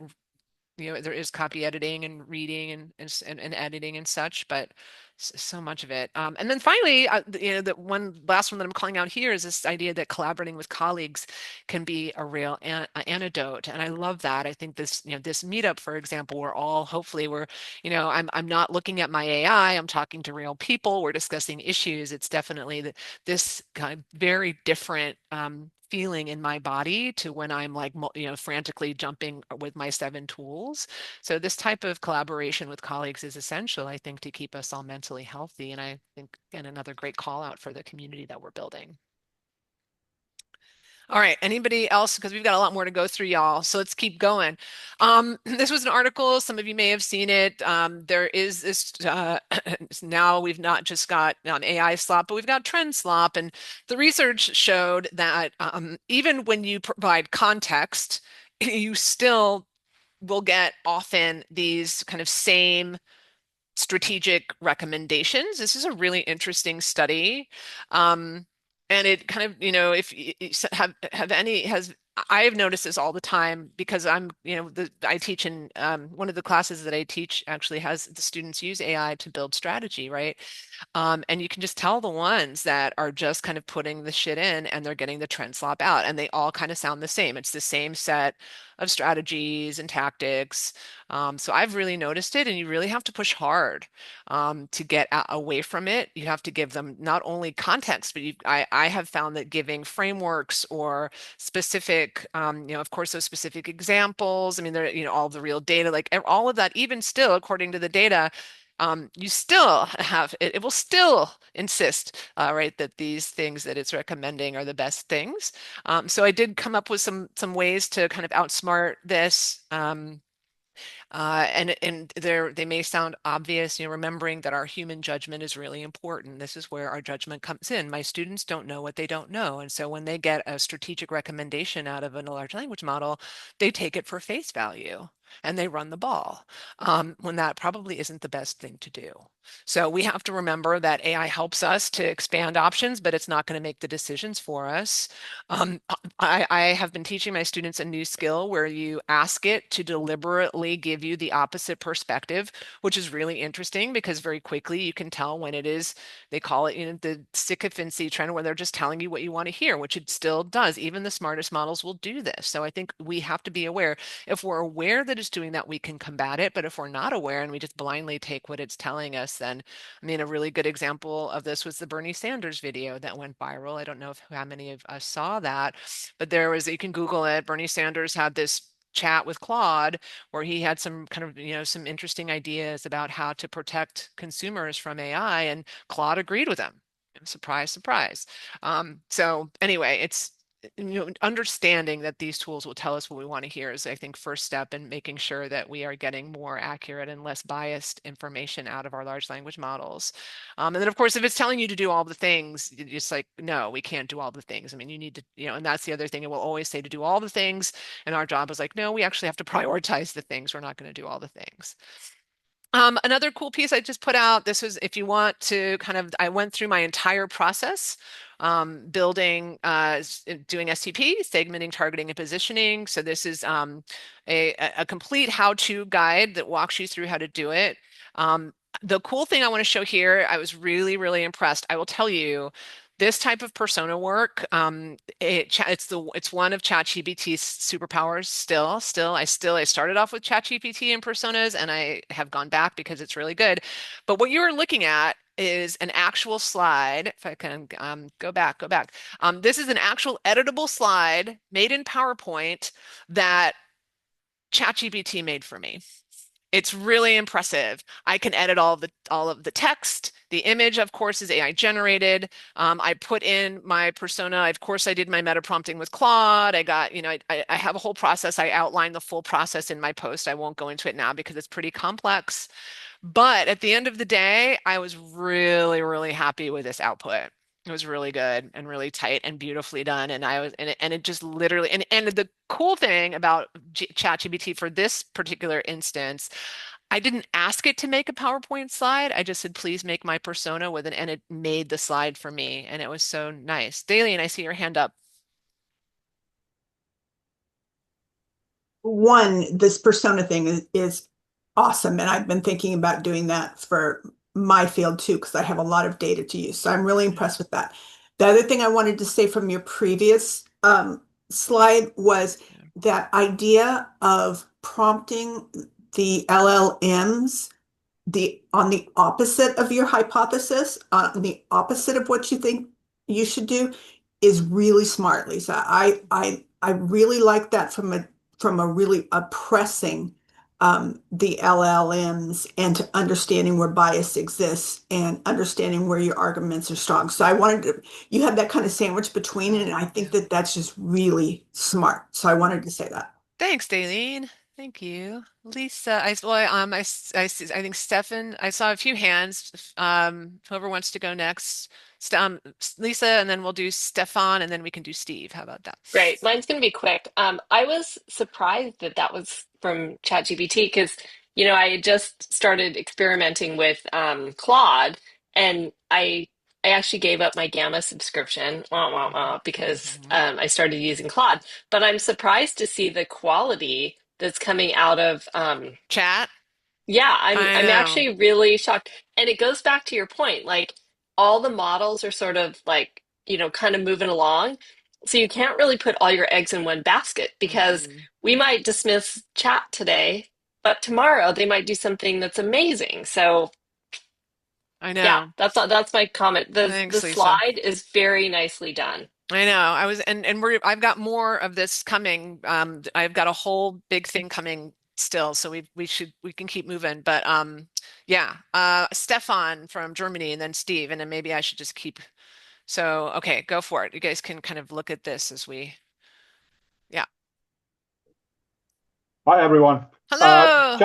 editing and reading and editing and such, but so much of it. And then finally, the one last one that I'm calling out here is this idea that collaborating with colleagues can be a real antidote. And I love that. I think this meetup, for example, hopefully I'm not looking at my AI, I'm talking to real people, we're discussing issues. It's definitely this kind of very different feeling in my body to when I'm like, frantically jumping with my 7 tools. So this type of collaboration with colleagues is essential, I think, to keep us all mentally healthy. And I think, again, another great call out for the community that we're building. All right, anybody else? Because we've got a lot more to go through, y'all. So let's keep going. This was an article. Some of you may have seen it. There is this, now we've not just got AI slop, but we've got trend slop. And the research showed that even when you provide context, you still will get often these kind of same strategic recommendations. This is a really interesting study. And it kind of, if you have any, has, I have noticed this all the time because I teach in one of the classes that I teach actually has the students use AI to build strategy, right? And you can just tell the ones that are just kind of putting the shit in and they're getting the trend slop out, and they all kind of sound the same. It's the same set of strategies and tactics. So I've really noticed it, and you really have to push hard to get away from it. You have to give them not only context, but I have found that giving frameworks or specific, of course, those specific examples. I mean, there, all the real data, like all of that, even still, according to the data, you still have it, it will still insist, right, that these things that it's recommending are the best things. So I did come up with some ways to kind of outsmart this. And they may sound obvious, remembering that our human judgment is really important. This is where our judgment comes in. My students don't know what they don't know. And so when they get a strategic recommendation out of a large language model, they take it for face value and they run the ball, when that probably isn't the best thing to do. So we have to remember that AI helps us to expand options, but it's not going to make the decisions for us. I have been teaching my students a new skill where you ask it to deliberately give give you the opposite perspective, which is really interesting because very quickly you can tell when it is, they call it, the sycophancy trend, where they're just telling you what you want to hear, which it still does. Even the smartest models will do this. So I think we have to be aware. If we're aware that it's doing that, we can combat it. But if we're not aware and we just blindly take what it's telling us, then, I mean, a really good example of this was the Bernie Sanders video that went viral. I don't know how many of us saw that, but there was, you can Google it. Bernie Sanders had this chat with Claude where he had some kind of, some interesting ideas about how to protect consumers from AI, and Claude agreed with him. Surprise, surprise. So anyway, it's understanding that these tools will tell us what we want to hear is, I think, first step in making sure that we are getting more accurate and less biased information out of our large language models. And then, of course, if it's telling you to do all the things, it's like, no, we can't do all the things. I mean, you need to, and that's the other thing. It will always say to do all the things. And our job is like, no, we actually have to prioritize the things. We're not going to do all the things. Another cool piece I just put out, this was if you want to I went through my entire process, building, doing STP, segmenting, targeting, and positioning. So this is a complete how-to guide that walks you through how to do it. The cool thing I want to show here, I was really, really impressed. I will tell you, this type of persona work, it's one of ChatGPT's superpowers. I started off with ChatGPT and personas, and I have gone back because it's really good. But what you're looking at is an actual slide. If I can go back. This is an actual editable slide made in PowerPoint that ChatGPT made for me. It's really impressive. I can edit all of the text. The image, of course, is AI generated. I put in my persona. Of course, I did my meta prompting with Claude. I got, I have a whole process. I outlined the full process in my post. I won't go into it now because it's pretty complex. But at the end of the day, I was really, really happy with this output. It was really good and really tight and beautifully done. And it just literally, and the cool thing about ChatGPT for this particular instance, I didn't ask it to make a PowerPoint slide. I just said, please make my persona with it. And it made the slide for me. And it was so nice. Daleen, I see your hand up. One, this persona thing is awesome. And I've been thinking about doing that for my field too, because I have a lot of data to use. So I'm really impressed with that. The other thing I wanted to say from your previous slide was that idea of prompting the LLMs on the opposite of your hypothesis, on the opposite of what you think you should do, is really smart, Lisa. I really like that from a really oppressing the LLMs and to understanding where bias exists and understanding where your arguments are strong. So you have that kind of sandwich between it, and I think that that's just really smart. So I wanted to say that. Thanks, Daleen. Thank you. Lisa, I think Stefan, I saw a few hands. Whoever wants to go next. Lisa, and then we'll do Stefan, and then we can do Steve. How about that? Great. Mine's going to be quick. I was surprised that that was from ChatGPT because, I had just started experimenting with Claude, and I actually gave up my Gamma subscription, because I started using Claude. But I'm surprised to see the quality that's coming out of Chat? yeah, I I'm know. actually really shocked. And it goes back to your point, like all the models are sort of like, kind of moving along. So you can't really put all your eggs in one basket because Mhm. we might dismiss chat today, but tomorrow they might do something that's amazing. So I yeah, know. that's my comment. The Thanks, Lisa. slide is very nicely done. I know. I've got more of this coming. I've got a whole big thing coming still, so we can keep moving. But yeah. Stefan from Germany, and then Steve, and then maybe I should just keep. So okay, go for it. You guys can kind of look at this as we. Yeah. Hi everyone. Hello.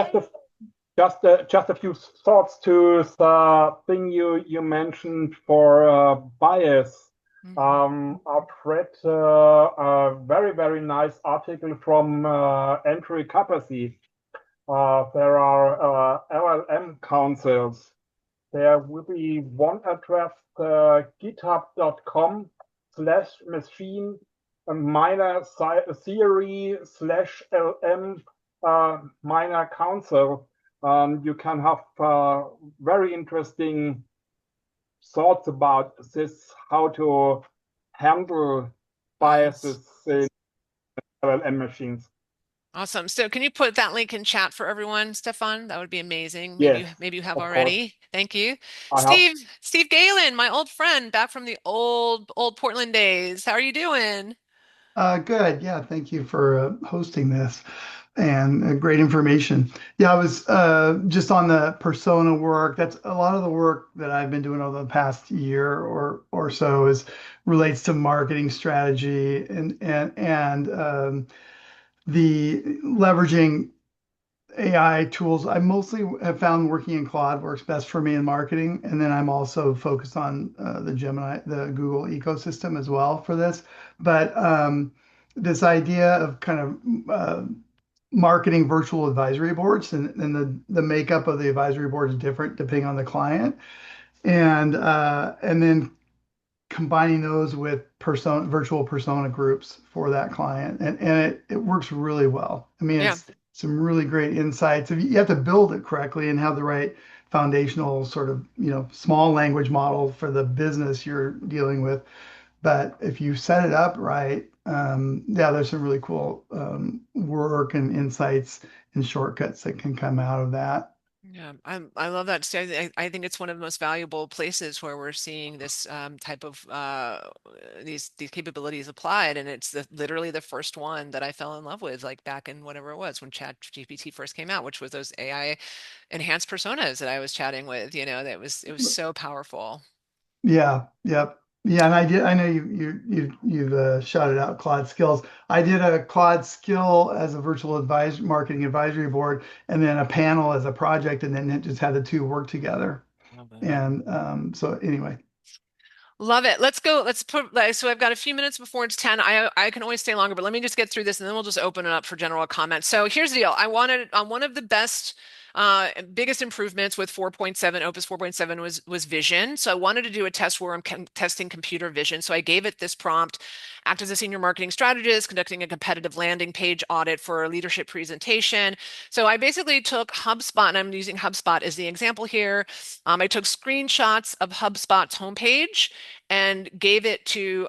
Just a few thoughts to the thing you mentioned for bias. I've read a very nice article from Entry Capacity. There are LLM councils. There will be one address, github.com/machine minor theory/LM minor counsel. You can have very interesting thoughts about this, how to handle Yes. biases in LLM machines. Awesome. So can you put that link in chat for everyone, Stefan? That would be amazing. Yes, Maybe you have of course. already. Thank you. I have. Steve Galen, my old friend back from the old Portland days. How are you doing? Good. Yeah. Thank you for hosting this and great information. Yeah, I was just on the persona work. That's a lot of the work that I've been doing over the past year or so is relates to marketing strategy and the leveraging AI tools. I mostly have found working in Claude works best for me in marketing, and then I'm also focused on the Gemini, the Google ecosystem as well for this. But this idea of kind of marketing virtual advisory boards and the makeup of the advisory board is different depending on the client, and then combining those with virtual persona groups for that client, and it works really well. I mean, Yeah. it's some really great insights. If you have to build it correctly and have the right foundational sort of small language model for the business you're dealing with, but if you set it up right, yeah, there's some really cool work and insights and shortcuts that can come out of that. Yeah, I love that. So I think it's one of the most valuable places where we're seeing this type of these capabilities applied, and it's literally the first one that I fell in love with, like back in whatever it was when ChatGPT first came out, which was those AI enhanced personas that I was chatting with. It was so powerful. Yeah, yep. Yeah, and I did. I know you've shouted out Claude Skills. I did a Claude Skill as a virtual marketing advisory board, and then a panel as a project, and then it just had the two work together. Love it. And so anyway, Love it. Let's go. Let's put like so I've got a few minutes before it's 10. I can always stay longer, but let me just get through this and then we'll just open it up for general comments. So here's the deal. I wanted on one of the best biggest improvements with 4.7 Opus 4.7 was vision. So I wanted to do a test where I'm testing computer vision. So I gave it this prompt: act as a senior marketing strategist, conducting a competitive landing page audit for a leadership presentation. So I basically took HubSpot, and I'm using HubSpot as the example here. I took screenshots of HubSpot's homepage and gave it to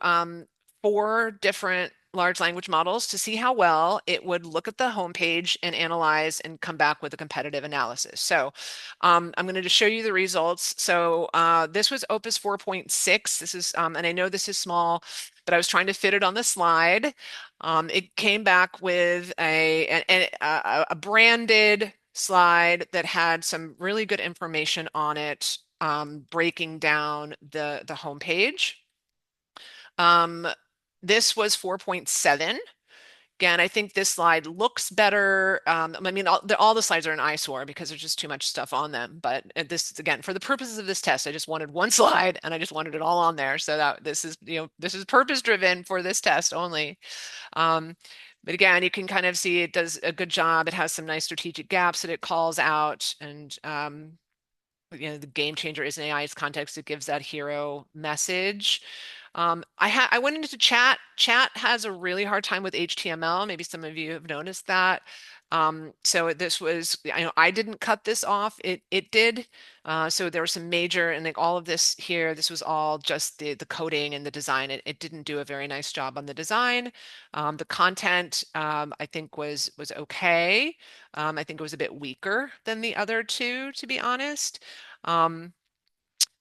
four different large language models to see how well it would look at the homepage and analyze and come back with a competitive analysis. So I'm going to just show you the results. So this was Opus 4.6. This is, and I know this is small, but I was trying to fit it on the slide. It came back with a branded slide that had some really good information on it, breaking down the homepage. This was 4.7. Again, I think this slide looks better. I mean, all the slides are an eyesore because there's just too much stuff on them. But this, again, for the purposes of this test, I just wanted one slide and I just wanted it all on there. So that this is, this is purpose driven for this test only. But again, you can kind of see it does a good job. It has some nice strategic gaps that it calls out, and the game changer is an AI's context. It gives that hero message. I went into chat. Chat has a really hard time with HTML. Maybe some of you have noticed that. So this was, I didn't cut this off. It did. So there was some major, and like all of this here, this was all just the coding and the design. It didn't do a very nice job on the design. The content, I think was okay. I think it was a bit weaker than the other two, to be honest.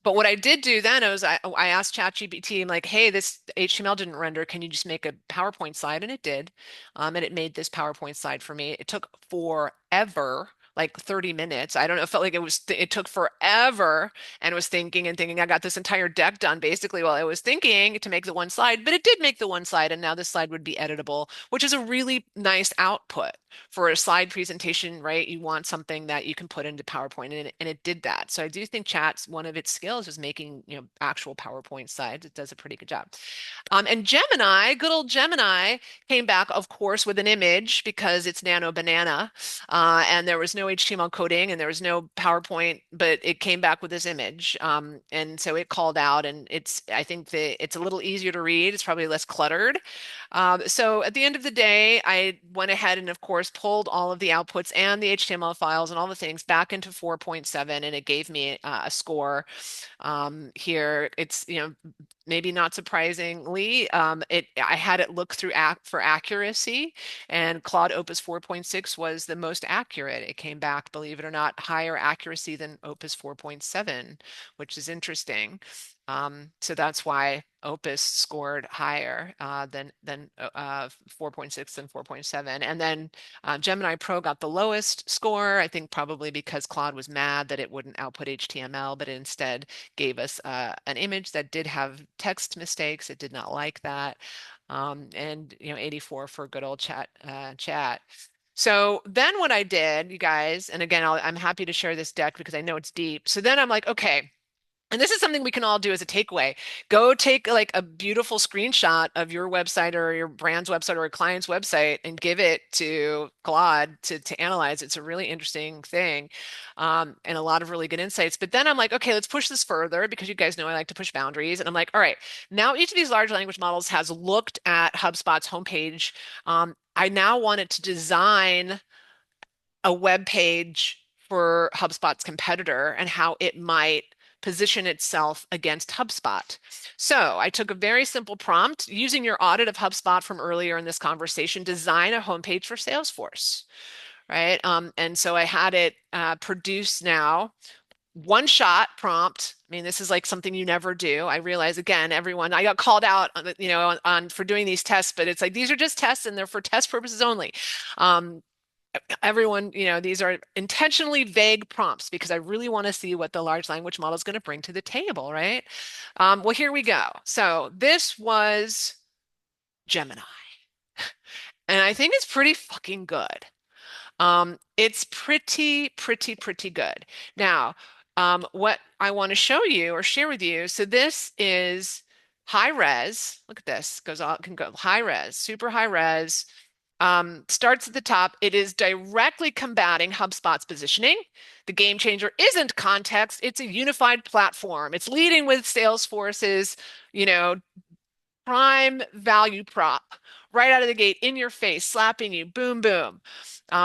But what I did do then was I asked ChatGPT, I'm like, hey, this HTML didn't render. Can you just make a PowerPoint slide? And it did. And it made this PowerPoint slide for me. It took forever, like 30 minutes. I don't know, it felt like it took forever, and was thinking and thinking. I got this entire deck done basically while I was thinking to make the one slide, but it did make the one slide, and now this slide would be editable, which is a really nice output for a slide presentation, right? You want something that you can put into PowerPoint, and it did that. So I do think chat's one of its skills is making, actual PowerPoint slides. It does a pretty good job. And Gemini, good old Gemini, came back, of course, with an image because it's Nano Banana, and there was no no HTML coding and there was no PowerPoint, but it came back with this image. And so it called out, and I think that it's a little easier to read. It's probably less cluttered. So at the end of the day, I went ahead and of course pulled all of the outputs and the HTML files and all the things back into 4.7, and it gave me a score. Here it's, maybe not surprisingly, I had it look through for accuracy, and Claude Opus 4.6 was the most accurate. It came back, believe it or not, higher accuracy than Opus 4.7, which is interesting. So that's why Opus scored higher than 4.6 and 4.7. And then Gemini Pro got the lowest score, I think probably because Claude was mad that it wouldn't output HTML, but it instead gave us an image that did have text mistakes. It did not like that. And 84 for good old chat. So then what I did, you guys, and again, I'm happy to share this deck because I know it's deep. So then I'm like, okay, and this is something we can all do as a takeaway. Go take like a beautiful screenshot of your website or your brand's website or a client's website and give it to Claude to analyze. It's a really interesting thing, and a lot of really good insights. But then I'm like, okay, let's push this further because you guys know I like to push boundaries. And I'm like, all right, now each of these large language models has looked at HubSpot's homepage. I now want it to design a web page for HubSpot's competitor and how it might position itself against HubSpot. So I took a very simple prompt using your audit of HubSpot from earlier in this conversation, design a homepage for Salesforce, right? And so I had it produce now one shot prompt. I mean, this is like something you never do. I realize again, everyone, I got called out on for doing these tests, but it's like, these are just tests and they're for test purposes only. Everyone, these are intentionally vague prompts because I really want to see what the large language model is going to bring to the table, right? Well, here we go. So this was Gemini, and I think it's pretty fucking good. It's pretty good. Now, what I want to show you or share with you, so this is high res. Look at this, can go high res, super high res. Starts at the top. It is directly combating HubSpot's positioning. The game changer isn't context, it's a unified platform. It's leading with Salesforce's, prime value prop right out of the gate, in your face, slapping you, boom, boom.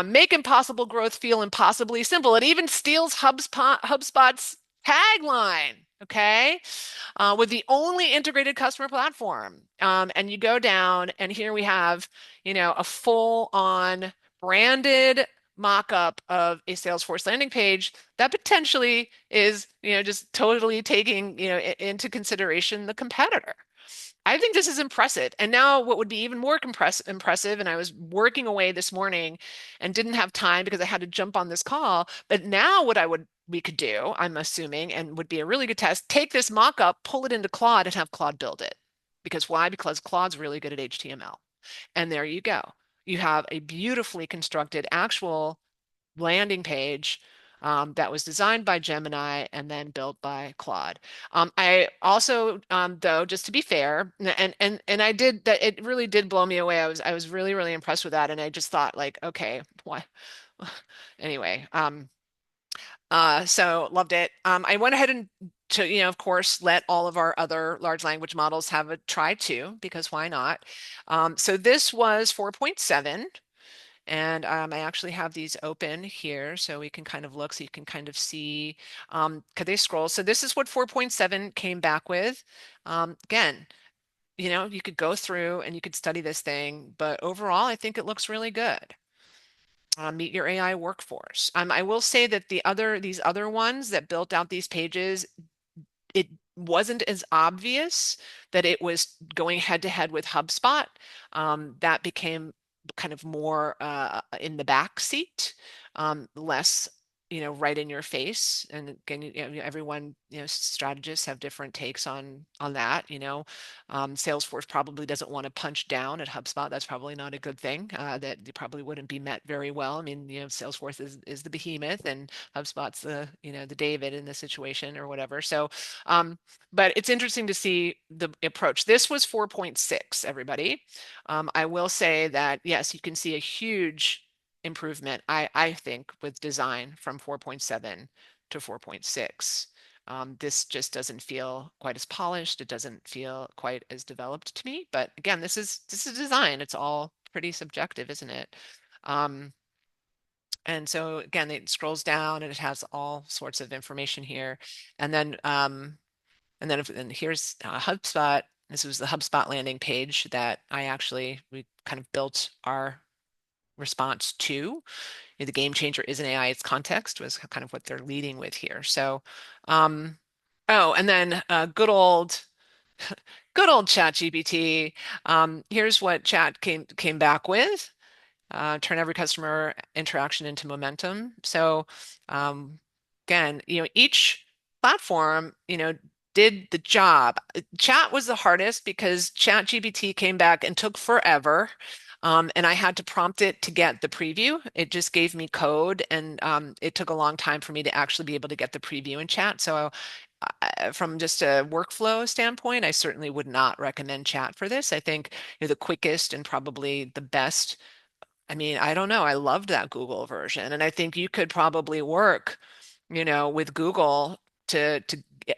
Make impossible growth feel impossibly simple. It even steals HubSpot's tagline, okay? With the only integrated customer platform. And you go down, and here we have, a full-on branded mock-up of a Salesforce landing page that potentially is, just totally taking, into consideration the competitor. I think this is impressive. And now what would be even more impressive, and I was working away this morning and didn't have time because I had to jump on this call, but now what we could do, I'm assuming, and would be a really good test, take this mock-up, pull it into Claude and have Claude build it. Because why? Because Claude's really good at HTML. And there you go. You have a beautifully constructed actual landing page that was designed by Gemini and then built by Claude. I also, though, just to be fair, and I did that, it really did blow me away. I was really impressed with that, and I just thought like, okay, why? Anyway, so loved it. I went ahead and of course, let all of our other large language models have a try too, because why not? So this was 4.7. And I actually have these open here so we can kind of look, so you can kind of see, could they scroll? So this is what 4.7 came back with. Again, you could go through and you could study this thing, but overall, I think it looks really good. Meet your AI workforce. I will say that these other ones that built out these pages, it wasn't as obvious that it was going head to head with HubSpot. That became kind of more in the back seat, less right in your face. And again, everyone, strategists have different takes on that. Salesforce probably doesn't want to punch down at HubSpot. That's probably not a good thing. That probably wouldn't be met very well. I mean, Salesforce is the behemoth, and HubSpot's the the David in the situation or whatever. So, but it's interesting to see the approach. This was 4.6, everybody. I will say that yes, you can see a huge improvement, I think, with design from 4.7 to 4.6. This just doesn't feel quite as polished. It doesn't feel quite as developed to me. But again, this is design. It's all pretty subjective, isn't it? And so again, it scrolls down and it has all sorts of information here. And then and here's HubSpot. This was the HubSpot landing page that we kind of built our response to. The game changer isn't AI, it's context was kind of what they're leading with here. So, oh, and then good old ChatGPT. Here's what Chat came back with. Turn every customer interaction into momentum. So again, each platform, did the job. Chat was the hardest because ChatGPT came back and took forever. And I had to prompt it to get the preview. It just gave me code, and it took a long time for me to actually be able to get the preview in Chat. So from just a workflow standpoint, I certainly would not recommend Chat for this. I think the quickest and probably the best. I mean, I don't know. I loved that Google version. And I think you could probably work, with Google to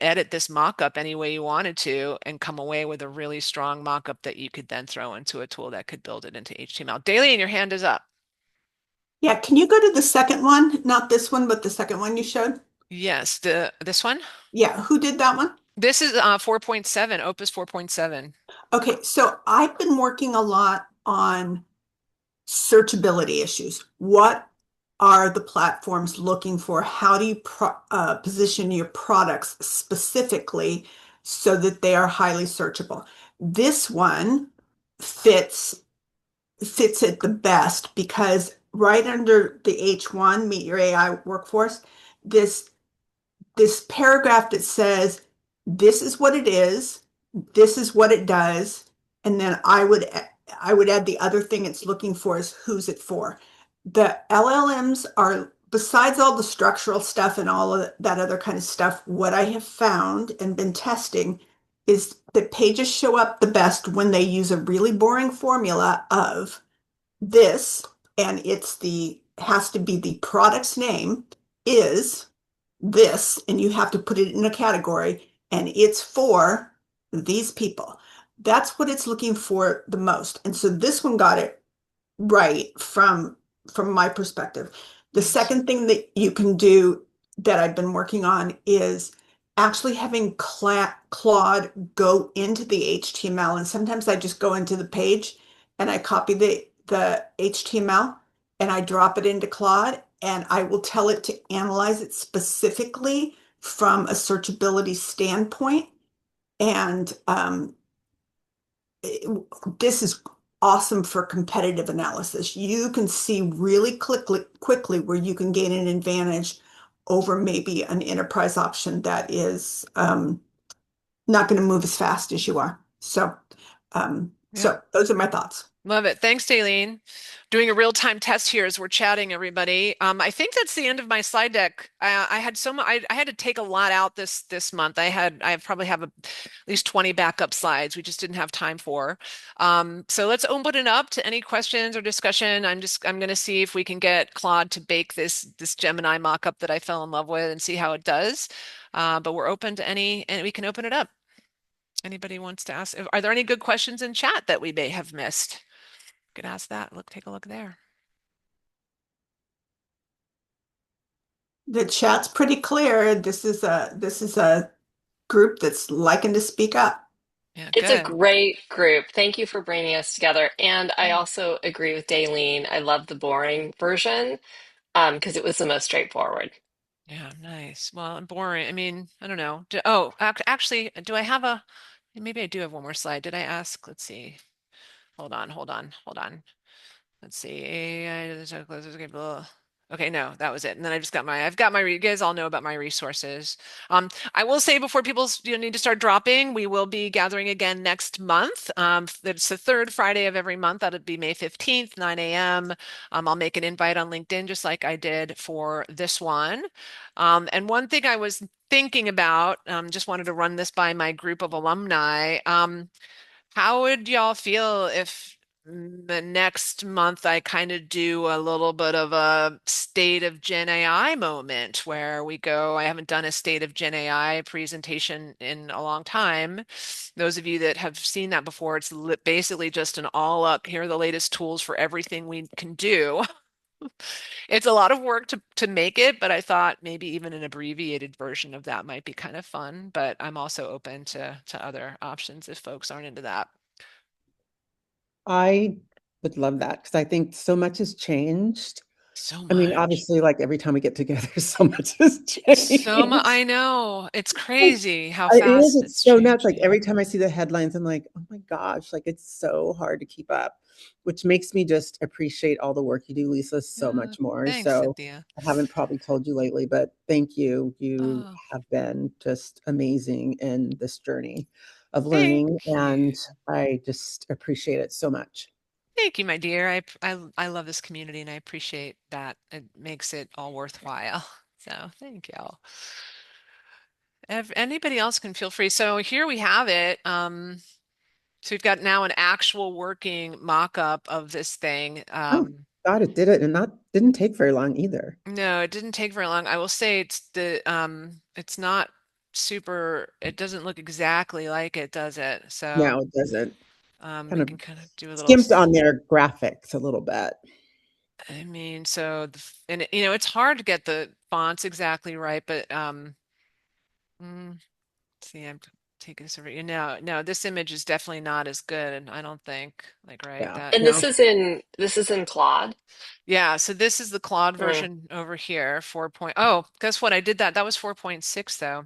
edit this mockup any way you wanted to and come away with a really strong mockup that you could then throw into a tool that could build it into HTML. Daily, your hand is up. Yeah, can you go to the second one? Not this one, but the second one you showed? Yes, this one. Yeah, who did that one? This is 4.7, Opus 4.7. Okay, so I've been working a lot on searchability issues. What are the platforms looking for? How do you position your products specifically so that they are highly searchable? This one fits it the best because right under the H1, Meet Your AI Workforce, this paragraph that says, this is what it is, this is what it does, and then I would add the other thing it's looking for is who's it for. The LLMs are, besides all the structural stuff and all of that other kind of stuff, what I have found and been testing is that pages show up the best when they use a really boring formula of this, and has to be the product's name is this, and you have to put it in a category, and it's for these people. That's what it's looking for the most. And so this one got it right from my perspective. The second thing that you can do that I've been working on is actually having Claude go into the HTML. And sometimes I just go into the page and I copy the HTML and I drop it into Claude, and I will tell it to analyze it specifically from a searchability standpoint. And this is awesome for competitive analysis. You can see really quickly where you can gain an advantage over maybe an enterprise option that is not going to move as fast as you are. So, so those are my thoughts. Love it. Thanks, Daleen. Doing a real-time test here as we're chatting, everybody. I think that's the end of my slide deck. I had I had to take a lot out this month. I probably have at least 20 backup slides we just didn't have time for. So let's open it up to any questions or discussion. I'm going to see if we can get Claude to bake this Gemini mockup that I fell in love with and see how it does. But we're open to any, and we can open it up. Anybody wants to ask? Are there any good questions in chat that we may have missed? Could ask that. Take a look there. The chat's pretty clear. This is a group that's liking to speak up. Yeah, it's a good. great group. Thank you for bringing us together. And I also agree with Daleen. I love the boring version because it was the most straightforward. Yeah, nice. Well, boring. I mean, I don't know. Actually, do I have maybe I do have one more slide. Did I ask? Let's see. Hold on. Let's see. Okay, no, that was it. And then I've got my, you guys all know about my resources. I will say before people need to start dropping, we will be gathering again next month. It's the third Friday of every month. That'll be May 15th, 9 a.m. I'll make an invite on LinkedIn just like I did for this one. And one thing I was thinking about, just wanted to run this by my group of alumni. How would y'all feel if the next month I kind of do a little bit of a state of Gen AI moment where we go, I haven't done a state of Gen AI presentation in a long time. Those of you that have seen that before, it's basically just an all up, here are the latest tools for everything we can do. It's a lot of work to make it, but I thought maybe even an abbreviated version of that might be kind of fun. But I'm also open to other options if folks aren't into that. I would love that because I think so much has changed. So I mean, much. obviously, like every time we get together, so much has So much. changed. I know. It's crazy how It is, fast it's it's so nuts. Like changing. every time I see the headlines, I'm like, oh my gosh, like it's so hard to keep up, which makes me just appreciate all the work you do, Lisa, so Oh, much more. thanks, So Cynthia. I haven't probably told you lately, but thank you. You Oh, have been just amazing in this journey of thank learning, and you. I just appreciate it so much. Thank you, my dear. I love this community and I appreciate that. It makes it all worthwhile. So thank you. If anybody else can feel free. So here we have it. So we've got now an actual working mock-up of this thing. Oh, God, it did it, and that didn't take very long either. No, it didn't take very long. I will say it's not super, it doesn't look exactly like it, does it? So No, it doesn't. Kind we of can kind of do a little, skimped on their graphics a little bit. I mean, so and it's hard to get the fonts exactly right, but mm, see, I'm taking this over. No, this image is definitely not as good, I don't think. Like, right, Yeah, that. And no. this is in Claude. Yeah, so this is the Claude Mm. version over here, 4. Oh, guess what? I did that. That was 4.6 though.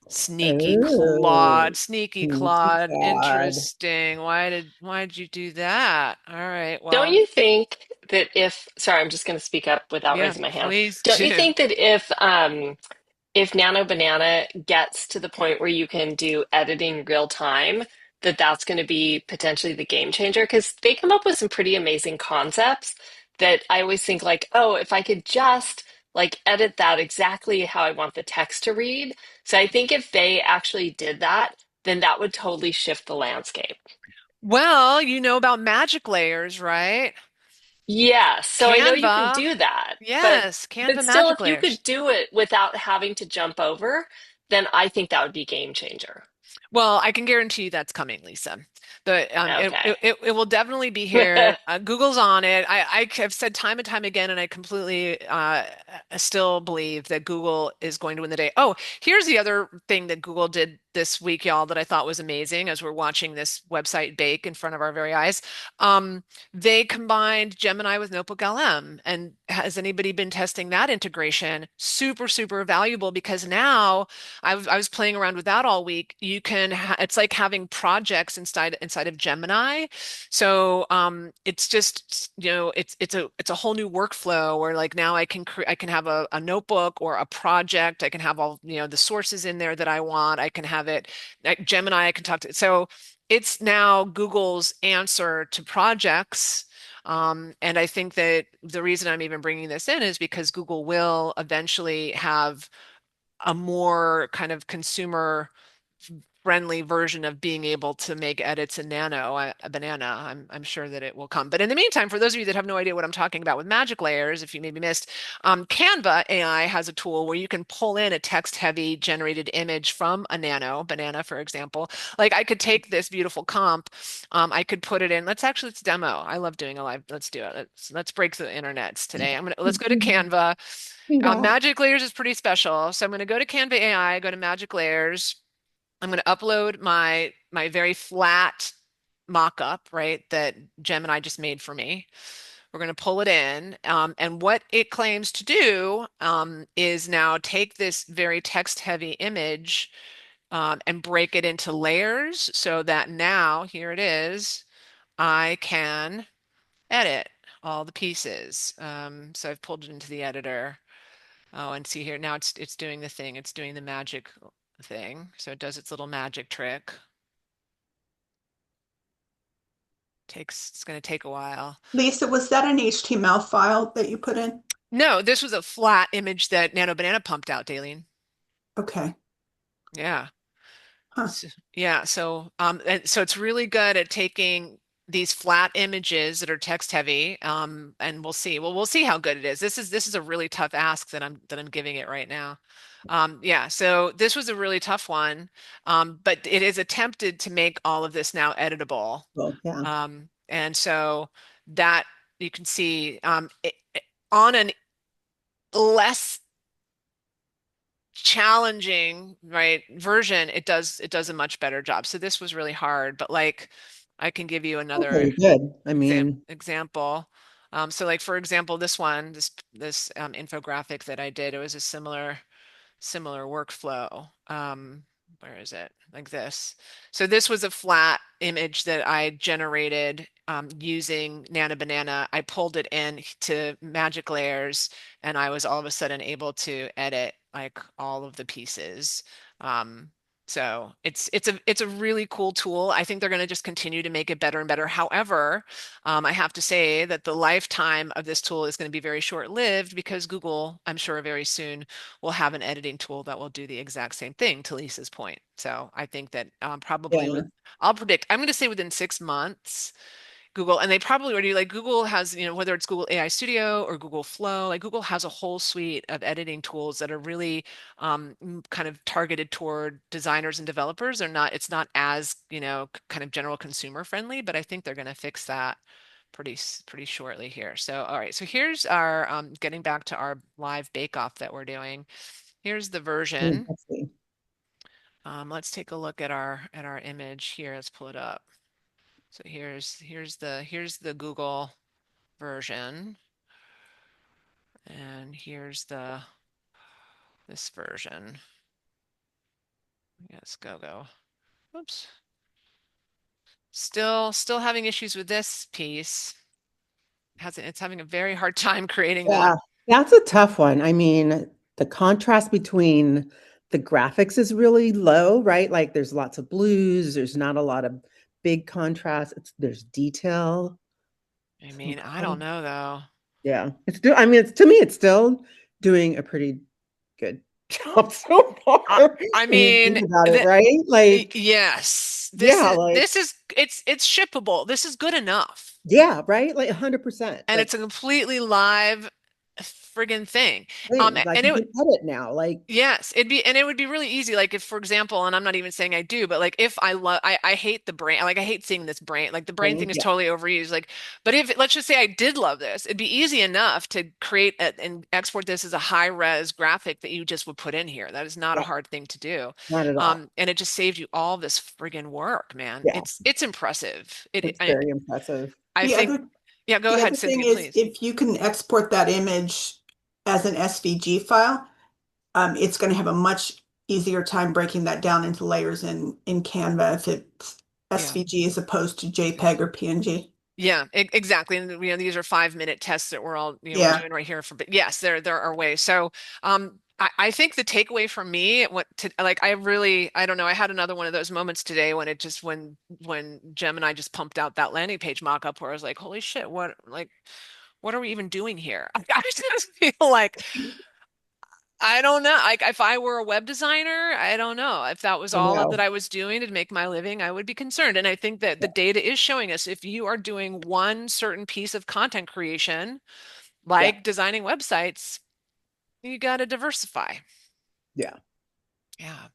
Sneaky Oh, Claude, sneaky sneaky Claude. God. Interesting. Why did you do that? All right, Don't well, you think that if, sorry, I'm just going to speak up without yeah, raising my hand. please Don't you do. think that if Nano Banana gets to the point where you can do editing real time, that that's going to be potentially the game changer? Because they come up with some pretty amazing concepts that I always think like, oh, if I could just like edit that exactly how I want the text to read. So I think if they actually did that, then that would totally shift the landscape. Well, you know about magic layers, right? Yes, so I know you can Canva. do that, Yes, but Canva still, magic if you layers. could do it without having to jump over, then I think that would be game changer. Well, I can guarantee you that's coming, Lisa. Okay. It will definitely be here. Google's on it. I have said time and time again, and I completely still believe that Google is going to win the day. Oh, here's the other thing that Google did this week, y'all, that I thought was amazing as we're watching this website bake in front of our very eyes. Um, they combined Gemini with Notebook LM. And has anybody been testing that integration? Super, super valuable because now I was playing around with that all week. You can it's like having projects inside of Gemini. So it's just it's a whole new workflow where like now I can have a notebook or a project. I can have all the sources in there that I want. I can have it like Gemini. I can talk to. So it's now Google's answer to projects. And I think that the reason I'm even bringing this in is because Google will eventually have a more kind of consumer friendly version of being able to make edits in Nano, a banana. I'm sure that it will come. But in the meantime, for those of you that have no idea what I'm talking about with magic layers, if you maybe missed, Canva AI has a tool where you can pull in a text-heavy generated image from a Nano banana, for example. Like I could take this beautiful comp, I could put it in. Let's demo. I love doing a live. Let's do it. Let's break the internets today. Let's go to Canva. Yeah. Magic Layers is pretty special. So I'm going to go to Canva AI, go to Magic Layers. I'm going to upload my very flat mock-up, right, that Gemini just made for me. We're going to pull it in. And what it claims to do is now take this very text-heavy image and break it into layers so that now, here it is, I can edit all the pieces. So I've pulled it into the editor. Oh, and see here, now it's doing the thing. It's doing the magic thing. So it does its little magic trick. It's going to take a while. Lisa, was that an HTML file that you put in? No, this was a flat image that Nano Banana pumped out, Daleen. Okay. Yeah. Huh. So, yeah, so and so it's really good at taking these flat images that are text heavy, and we'll see. Well, we'll see how good it is. This is a really tough ask that I'm giving it right now. Yeah, so this was a really tough one, but it is attempted to make all of this now editable. Well, yeah. And so that you can see on an less challenging, right, version, it does a much better job. So this was really hard, but like I can give you another Okay, good. I mean, example. So like for example, this one, this infographic that I did, it was a similar workflow. Where is it? Like this. So this was a flat image that I generated using Nana Banana. I pulled it in to Magic Layers, and I was all of a sudden able to edit like all of the pieces. So it's a really cool tool. I think they're going to just continue to make it better and better. However, I have to say that the lifetime of this tool is going to be very short-lived because Google, I'm sure very soon, will have an editing tool that will do the exact same thing, to Lisa's point. So I think that probably yeah, I'll predict, I'm going to say within 6 months, Google, and they probably already like Google has, whether it's Google AI Studio or Google Flow, like Google has a whole suite of editing tools that are really kind of targeted toward designers and developers. It's not as, kind of general consumer friendly, but I think they're going to fix that pretty shortly here. So, all right, so here's our getting back to our live bake off that we're doing. Here's the version. let's see. Let's take a look at our image here. Let's pull it up. So here's the Google version, and here's this version. Yes, go. Oops. Still having issues with this piece. It's having a very hard time creating the. Yeah, that's a tough one. I mean, the contrast between the graphics is really low, right? Like there's lots of blues, there's not a lot of big contrast. There's detail. I So mean, I don't know though. yeah, it's still, I mean, to me, it's still doing a pretty good job so far. I When you think mean, about it, right? Like, yes, this yeah, is like, this is it's shippable. This is good enough. yeah, right? Like 100%. And it's Like, a completely live friggin' thing. like And you it can edit now. Like, Yes, it would be really easy. Like if, for example, and I'm not even saying I do, but like if I hate the brain, like I hate seeing this brain, like the brain thing is yeah, totally overused. Like, but if let's just say I did love this, it'd be easy enough to create and export this as a high res graphic that you just would put in here. That is not a yeah, hard thing to do. not at all. And it just saved you all this friggin' work, man. Yeah, It's impressive. it's very impressive. I The think, other yeah, go the ahead, other thing Cynthia, is please. if you can export that image as an SVG file, it's going to have a much easier time breaking that down into layers in Canva if it's Yeah. SVG as opposed to JPEG or PNG. Yeah, exactly. And these are 5-minute tests that we're all, we're Yeah. doing right here but yes, there are ways. So, I think the takeaway from me, I don't know, I had another one of those moments today when when Gemini just pumped out that landing page mock-up where I was like, holy shit, what are we even doing here? I just feel like I don't know. Like if I were a web designer, I don't know. If that was I all that know. I was doing to make my living, I would be concerned. And I think that the data is showing us if you are doing one certain piece of content creation, Yeah, like designing websites, you got to diversify. yeah, Yeah.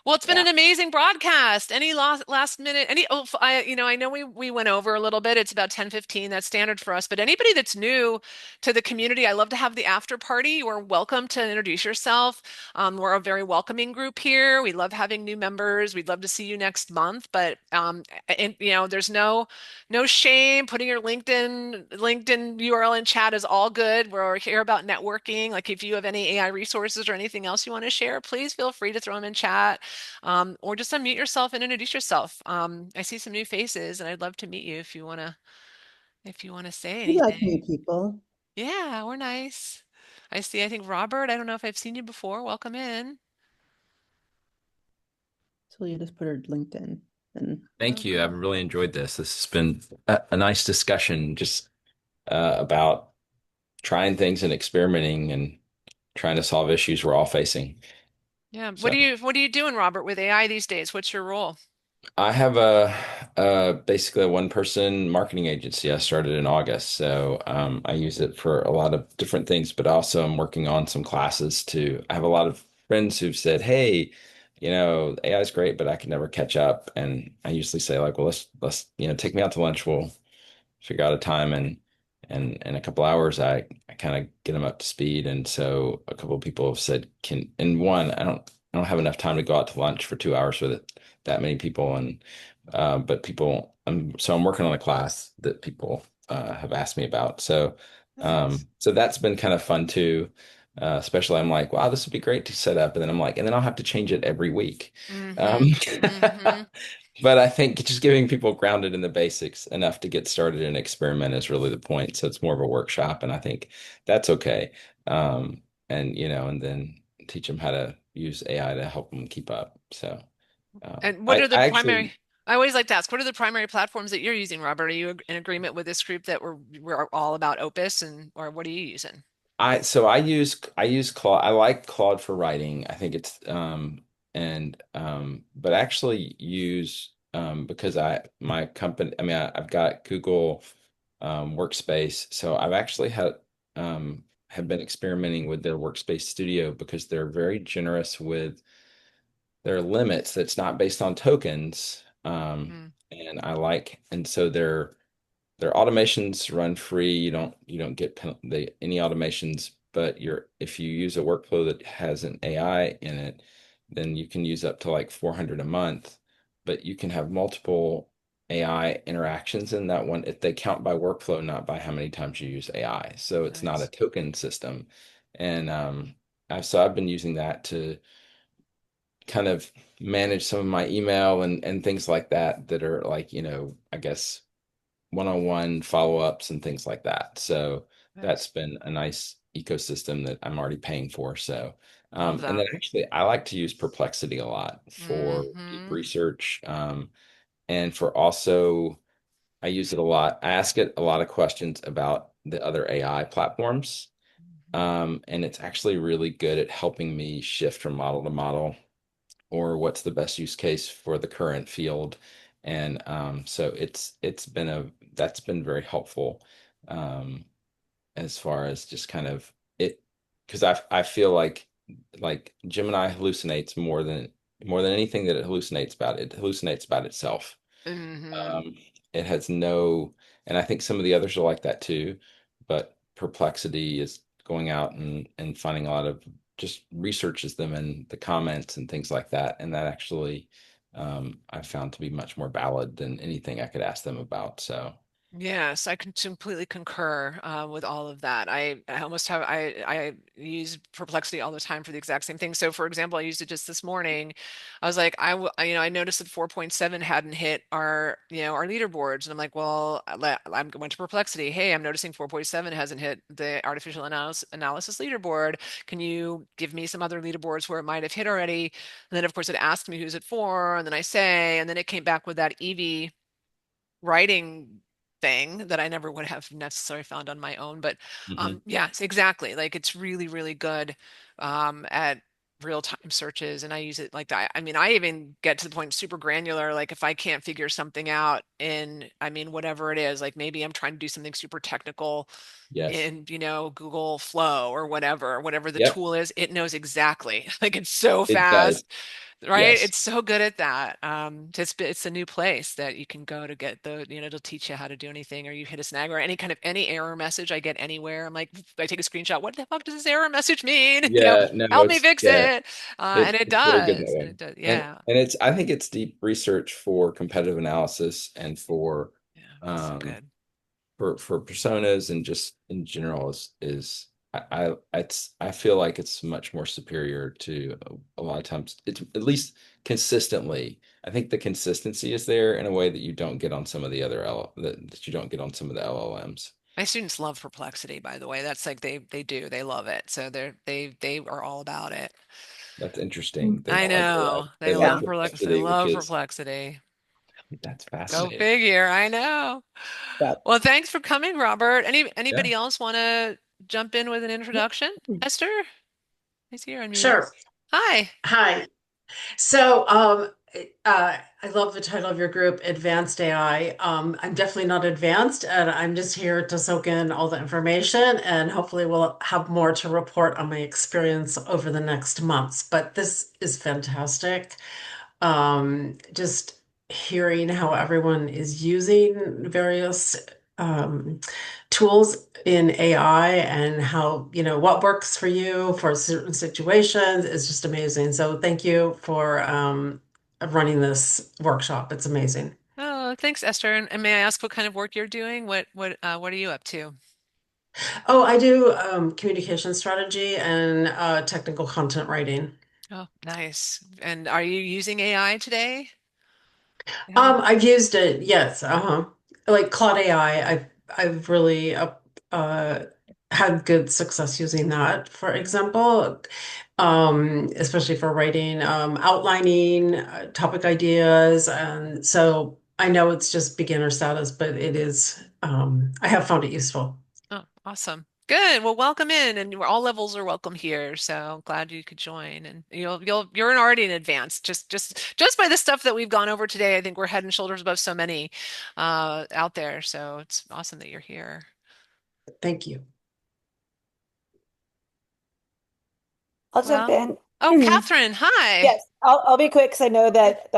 Well, it's been yeah. an amazing broadcast. Any last minute, I know we went over a little bit. It's about 10:15. That's standard for us. But anybody that's new to the community, I love to have the after party. You are welcome to introduce yourself. We're a very welcoming group here. We love having new members. We'd love to see you next month. But there's no shame. Putting your LinkedIn URL in chat is all good. We're here about networking. Like if you have any AI resources or anything else you want to share, please feel free to throw them in chat, or just unmute yourself and introduce yourself. I see some new faces, and I'd love to meet you if you want to say We like anything. new people. Yeah, we're nice. I think Robert, I don't know if I've seen you before. Welcome in. So you just put her LinkedIn and Thank you. I've really enjoyed this. This has been a nice discussion just about trying things and experimenting and trying to solve issues we're all facing. Yeah. What So are you doing, Robert, with AI these days? What's your role? I have a basically a one-person marketing agency. I started in August, so I use it for a lot of different things. But also, I'm working on some classes too. I have a lot of friends who've said, "Hey, AI is great, but I can never catch up." And I usually say, like, "Well, let's take me out to lunch. We'll figure out a time, and in a couple hours, I kind of get them up to speed." And so a couple of people have said, "Can?" And one, I don't have enough time to go out to lunch for 2 hours with that many people, and but people, I'm working on a class that people have asked me about. So Nice. so that's been kind of fun too. Especially I'm like, wow, this would be great to set up, and then I'm like, and then I'll have to change it every week. Mm-hmm. Um, Mm-hmm. but I think just giving people grounded in the basics enough to get started and experiment is really the point. So it's more of a workshop, and I think that's okay. And and then teach them how to use AI to help them keep up. So And what I, are the I primary, actually I always like to ask, what are the primary platforms that you're using, Robert? Are you in agreement with this group that we're all about Opus and or what are you using? I use Claude. I like Claude for writing. I think it's and but actually use because my company, I mean, I've got Google Workspace, so I've actually have been experimenting with their Workspace Studio because they're very generous with their limits. That's not based on tokens. Mm, And so their automations run free. You don't get any automations, but if you use a workflow that has an AI in it, then you can use up to like 400 a month, but you can have multiple AI interactions in that one if they count by workflow, not by how many times you use AI. So it's not a nice. token system. And I've been using that to kind of manage some of my email and things like that are like, I guess one-on-one follow-ups and things like that. So that's Nice. been a nice ecosystem that I'm already paying for. So, Love and that. then actually, I like to use Perplexity a lot for deep Mm-hmm. research, and for also, I use it a lot. I ask it a lot of questions about the other AI platforms, and it's actually really good at helping me shift from model to model or what's the best use case for the current field. And so it's been a that's been very helpful um, as far as just kind of it because I feel like Gemini hallucinates more than anything that it hallucinates about. It hallucinates about itself. Mm-hmm. Um, it has no, and I think some of the others are like that too, but Perplexity is going out and finding a lot of just researches them in the comments and things like that. And that actually I've found to be much more valid than anything I could ask them about. So Yes, I can completely concur with all of that. I almost have I use Perplexity all the time for the exact same thing. So, for example, I used it just this morning. I was like, I noticed that 4.7 hadn't hit our leaderboards, and I'm like, well, I went to Perplexity. Hey, I'm noticing 4.7 hasn't hit the artificial analysis leaderboard. Can you give me some other leaderboards where it might have hit already? And then, of course, it asked me who's it for, and then I say, and then it came back with that EV writing thing that I never would have necessarily found on my own. But mhm. yes, exactly. Like it's really, really good at real-time searches. And I use it like that. I mean, I even get to the point super granular, like if I can't figure something out in, I mean, whatever it is, like maybe I'm trying to do something super technical Yes, in, Google Flow or whatever the yep, tool is, it knows exactly. Like it's so it does. fast. Right? Yes, It's so good at that. It's a new place that you can go to get it'll teach you how to do anything, or you hit a snag or any error message I get anywhere. I'm like, I take a screenshot. What the fuck does this error message mean? yeah, no, Help me fix yeah, it. And it it's really good that does. And way. it does. And Yeah. and I think it's deep research for competitive analysis and Yeah. So um good. for personas and just in general I feel like it's much more superior to a lot of times it's at least consistently. I think the consistency is there in a way that you don't get on some of the other that you don't get on some of the LLMs. My students love Perplexity, by the way. That's like they love it. So they are all about it. That's interesting. They I don't like AI. know. They They like love Yeah. Perplexity. They Perplexity, which love is Perplexity. that's Go fascinating. figure. I know. That, Well, thanks for coming, Robert. Yeah. Anybody else want to jump in with an introduction? Esther, I see you're unmuted. Sure. Hi. Hi. So, I love the title of your group, Advanced AI. I'm definitely not advanced, and I'm just here to soak in all the information, and hopefully we'll have more to report on my experience over the next months. But this is fantastic. Just hearing how everyone is using various tools in AI and how, what works for you for certain situations is just amazing. So thank you for running this workshop. It's amazing. Oh, thanks, Esther. And may I ask what kind of work you're doing? What are you up to? Oh, I do communication strategy and technical content writing. Oh, nice. And are you using AI today? Yeah. I've used it, yes. Like Claude AI, I've really uh had good success using that, for example. Especially for writing, outlining topic ideas, and so I know it's just beginner status, but it is. I have found it useful. Oh, awesome. Good. Well, welcome in, and all levels are welcome here. So glad you could join. And you're already in advance. Just by the stuff that we've gone over today, I think we're head and shoulders above so many out there. So it's awesome that you're here. Thank you. I'll jump Well, in. oh, Catherine, hi. Yes, I'll be quick because I know that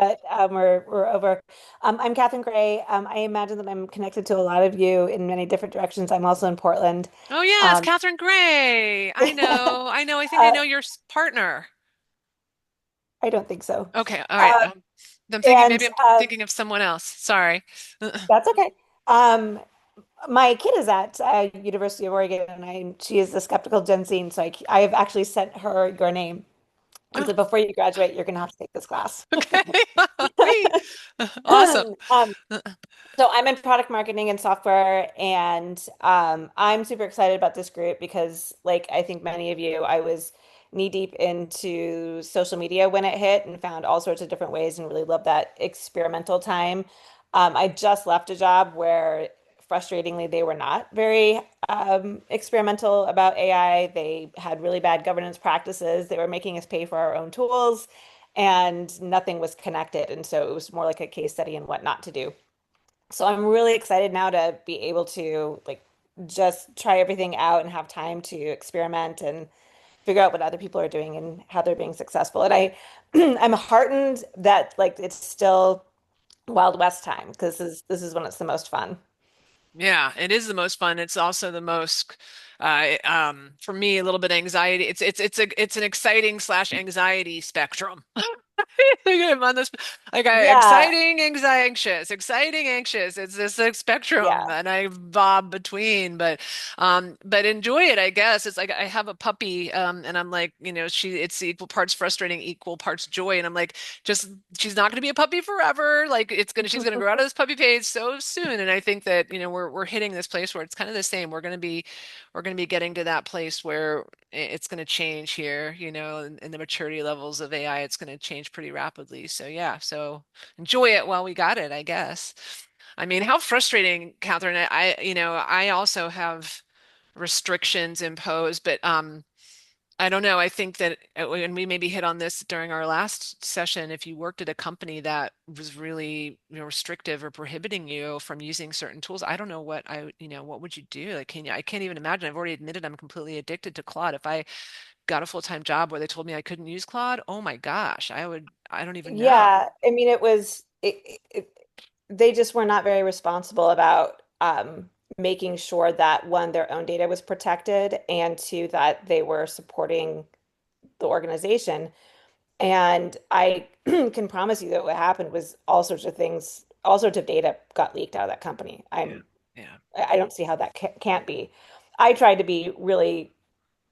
we're over. I'm Catherine Gray. I imagine that I'm connected to a lot of you in many different directions. I'm also in Portland. Oh, yes, Um, Catherine Gray. I know. I know. I think I uh, know your partner. I don't think so. Okay. All right. Uh, I'm thinking and maybe I'm thinking of someone else. Sorry. That's okay. Um, my kid is at University of Oregon, and she is the skeptical Gen Z, and so I have actually sent her your name and Oh, said before you graduate, you're going to have to take this class. okay. Wait. Awesome. Um, So I'm in product marketing and software, and I'm super excited about this group because, like I think many of you, I was knee deep into social media when it hit and found all sorts of different ways and really loved that experimental time. I just left a job where, frustratingly, they were not very experimental about AI. They had really bad governance practices. They were making us pay for our own tools, and nothing was connected. And so it was more like a case study in what not to do. So I'm really excited now to be able to like just try everything out and have time to experiment and figure out what other people are doing and how they're being successful. And I'm heartened that like it's still Wild West time because this is when it's the most fun. Yeah, it is the most fun. It's also the most, for me, a little bit anxiety. It's an exciting slash anxiety spectrum. I'm on this like Yeah, exciting, anxious, exciting, anxious. It's this like, spectrum, yeah. and I bob between. But enjoy it. I guess it's like I have a puppy, and I'm like, it's equal parts frustrating, equal parts joy, and I'm like, just she's not going to be a puppy forever. Like she's gonna grow out of this puppy phase so soon, and I think that we're hitting this place where it's kind of the same. We're gonna be getting to that place where it's going to change here, in the maturity levels of AI, it's going to change pretty rapidly. So yeah, so enjoy it while we got it, I guess. I mean, how frustrating, Catherine. I also have restrictions imposed, but I don't know. I think that, and we maybe hit on this during our last session, if you worked at a company that was really, restrictive or prohibiting you from using certain tools, I don't know what would you do? Like, I can't even imagine. I've already admitted I'm completely addicted to Claude. If I got a full-time job where they told me I couldn't use Claude, oh my gosh, I don't even know. Yeah, I mean, they just were not very responsible about making sure that one, their own data was protected, and two, that they were supporting the organization. And I can promise you that what happened was all sorts of things, all sorts of data got leaked out of that company. Yeah. Yeah. I don't see how that can't be. I tried to be really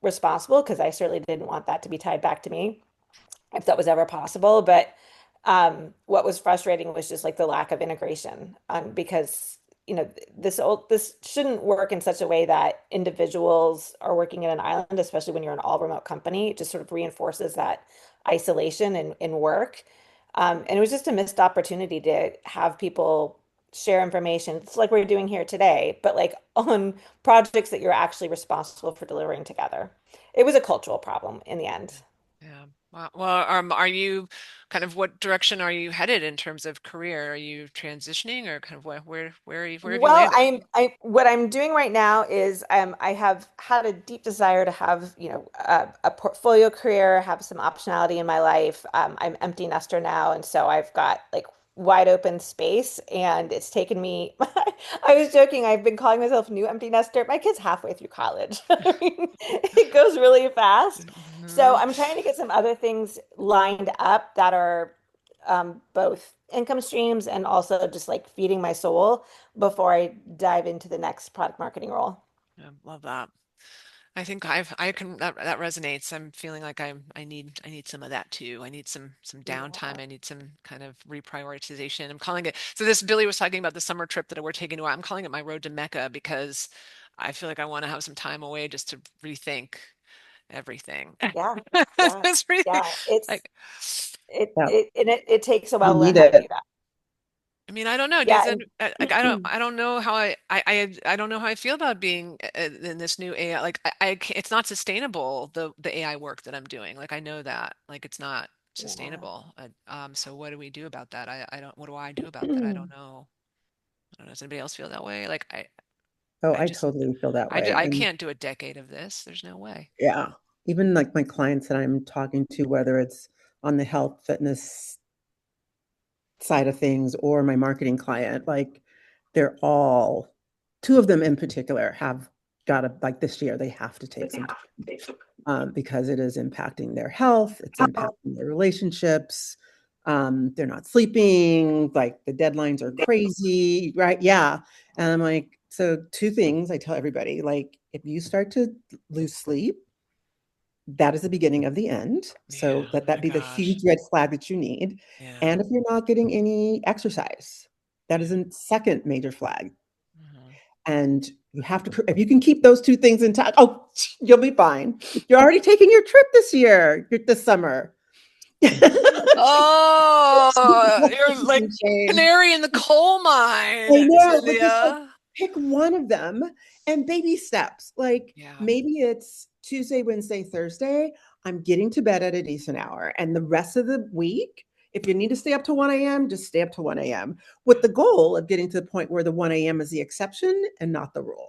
responsible because I certainly didn't want that to be tied back to me if that was ever possible. But what was frustrating was just like the lack of integration, because this shouldn't work in such a way that individuals are working in an island, especially when you're an all remote company. It just sort of reinforces that isolation in work. And it was just a missed opportunity to have people share information. It's like we're doing here today, but like on projects that you're actually responsible for delivering together. It was a cultural problem in the end. Yeah. Wow. Well, are you kind of what direction are you headed in terms of career? Are you transitioning or kind of where are you, where have you Well, landed? I what I'm doing right now is I have had a deep desire to have, a portfolio career, have some optionality in my life. I'm empty nester now, and so I've got like wide open space, and it's taken me. I was joking. I've been calling myself new empty nester. My kid's halfway through college. I mean, it goes really fast. So Mhm. I'm trying to get some other things lined up that are both income streams and also just like feeding my soul before I dive into the next product marketing role. Yeah, love that. I think I can that resonates. I'm feeling like I need some of that too. I need some Yeah. downtime. I need some kind of reprioritization. I'm calling it. So this Billy was talking about the summer trip that we're taking to. I'm calling it my road to Mecca because I feel like I want to have some time away just to rethink everything. Yeah. Yeah. Just rethink. Yeah. It's Like, it Yeah, it and it takes a you while to learn need how to do it. that. I mean, I don't know. Does Yeah. it? Like, I don't know how I don't know how I feel about being in this new AI. Like, it's not sustainable. The AI work that I'm doing. Like, I know that. Like, it's not Yeah. sustainable. So what do we do about that? I don't. What do I do about that? I don't know. I don't know. Does anybody else feel that way? Like, Oh, I I just, totally feel that way. I And can't do a decade of this. There's no way. yeah, even like my clients that I'm talking to, whether it's on the health fitness side of things or my marketing client, like they're all, two of them in particular have got to, like this year, they have to take some time because it is impacting their health, it's impacting their relationships. They're not sleeping, like the deadlines are crazy, right? Yeah. And I'm like, so two things I tell everybody, like if you start to lose sleep, that is the beginning of the end. Yeah. So let Oh my that be the gosh. huge red flag that you need. Yeah. And if you're not getting any exercise, that is Yeah. a second major flag. Mhm. And you have to, if you can keep those two things intact, oh, you'll be fine. You're already taking your trip this year, this summer. Oh, you're like Change. canary in the coal I mine, know, but just like Cynthia. pick one of them and baby steps. Like Yeah. maybe it's Tuesday, Wednesday, Thursday. I'm getting to bed at a decent hour. And the rest of the week, if you need to stay up to 1 a.m., just stay up to 1 a.m. with the goal of getting to the point where the 1 a.m. is the exception and not the rule.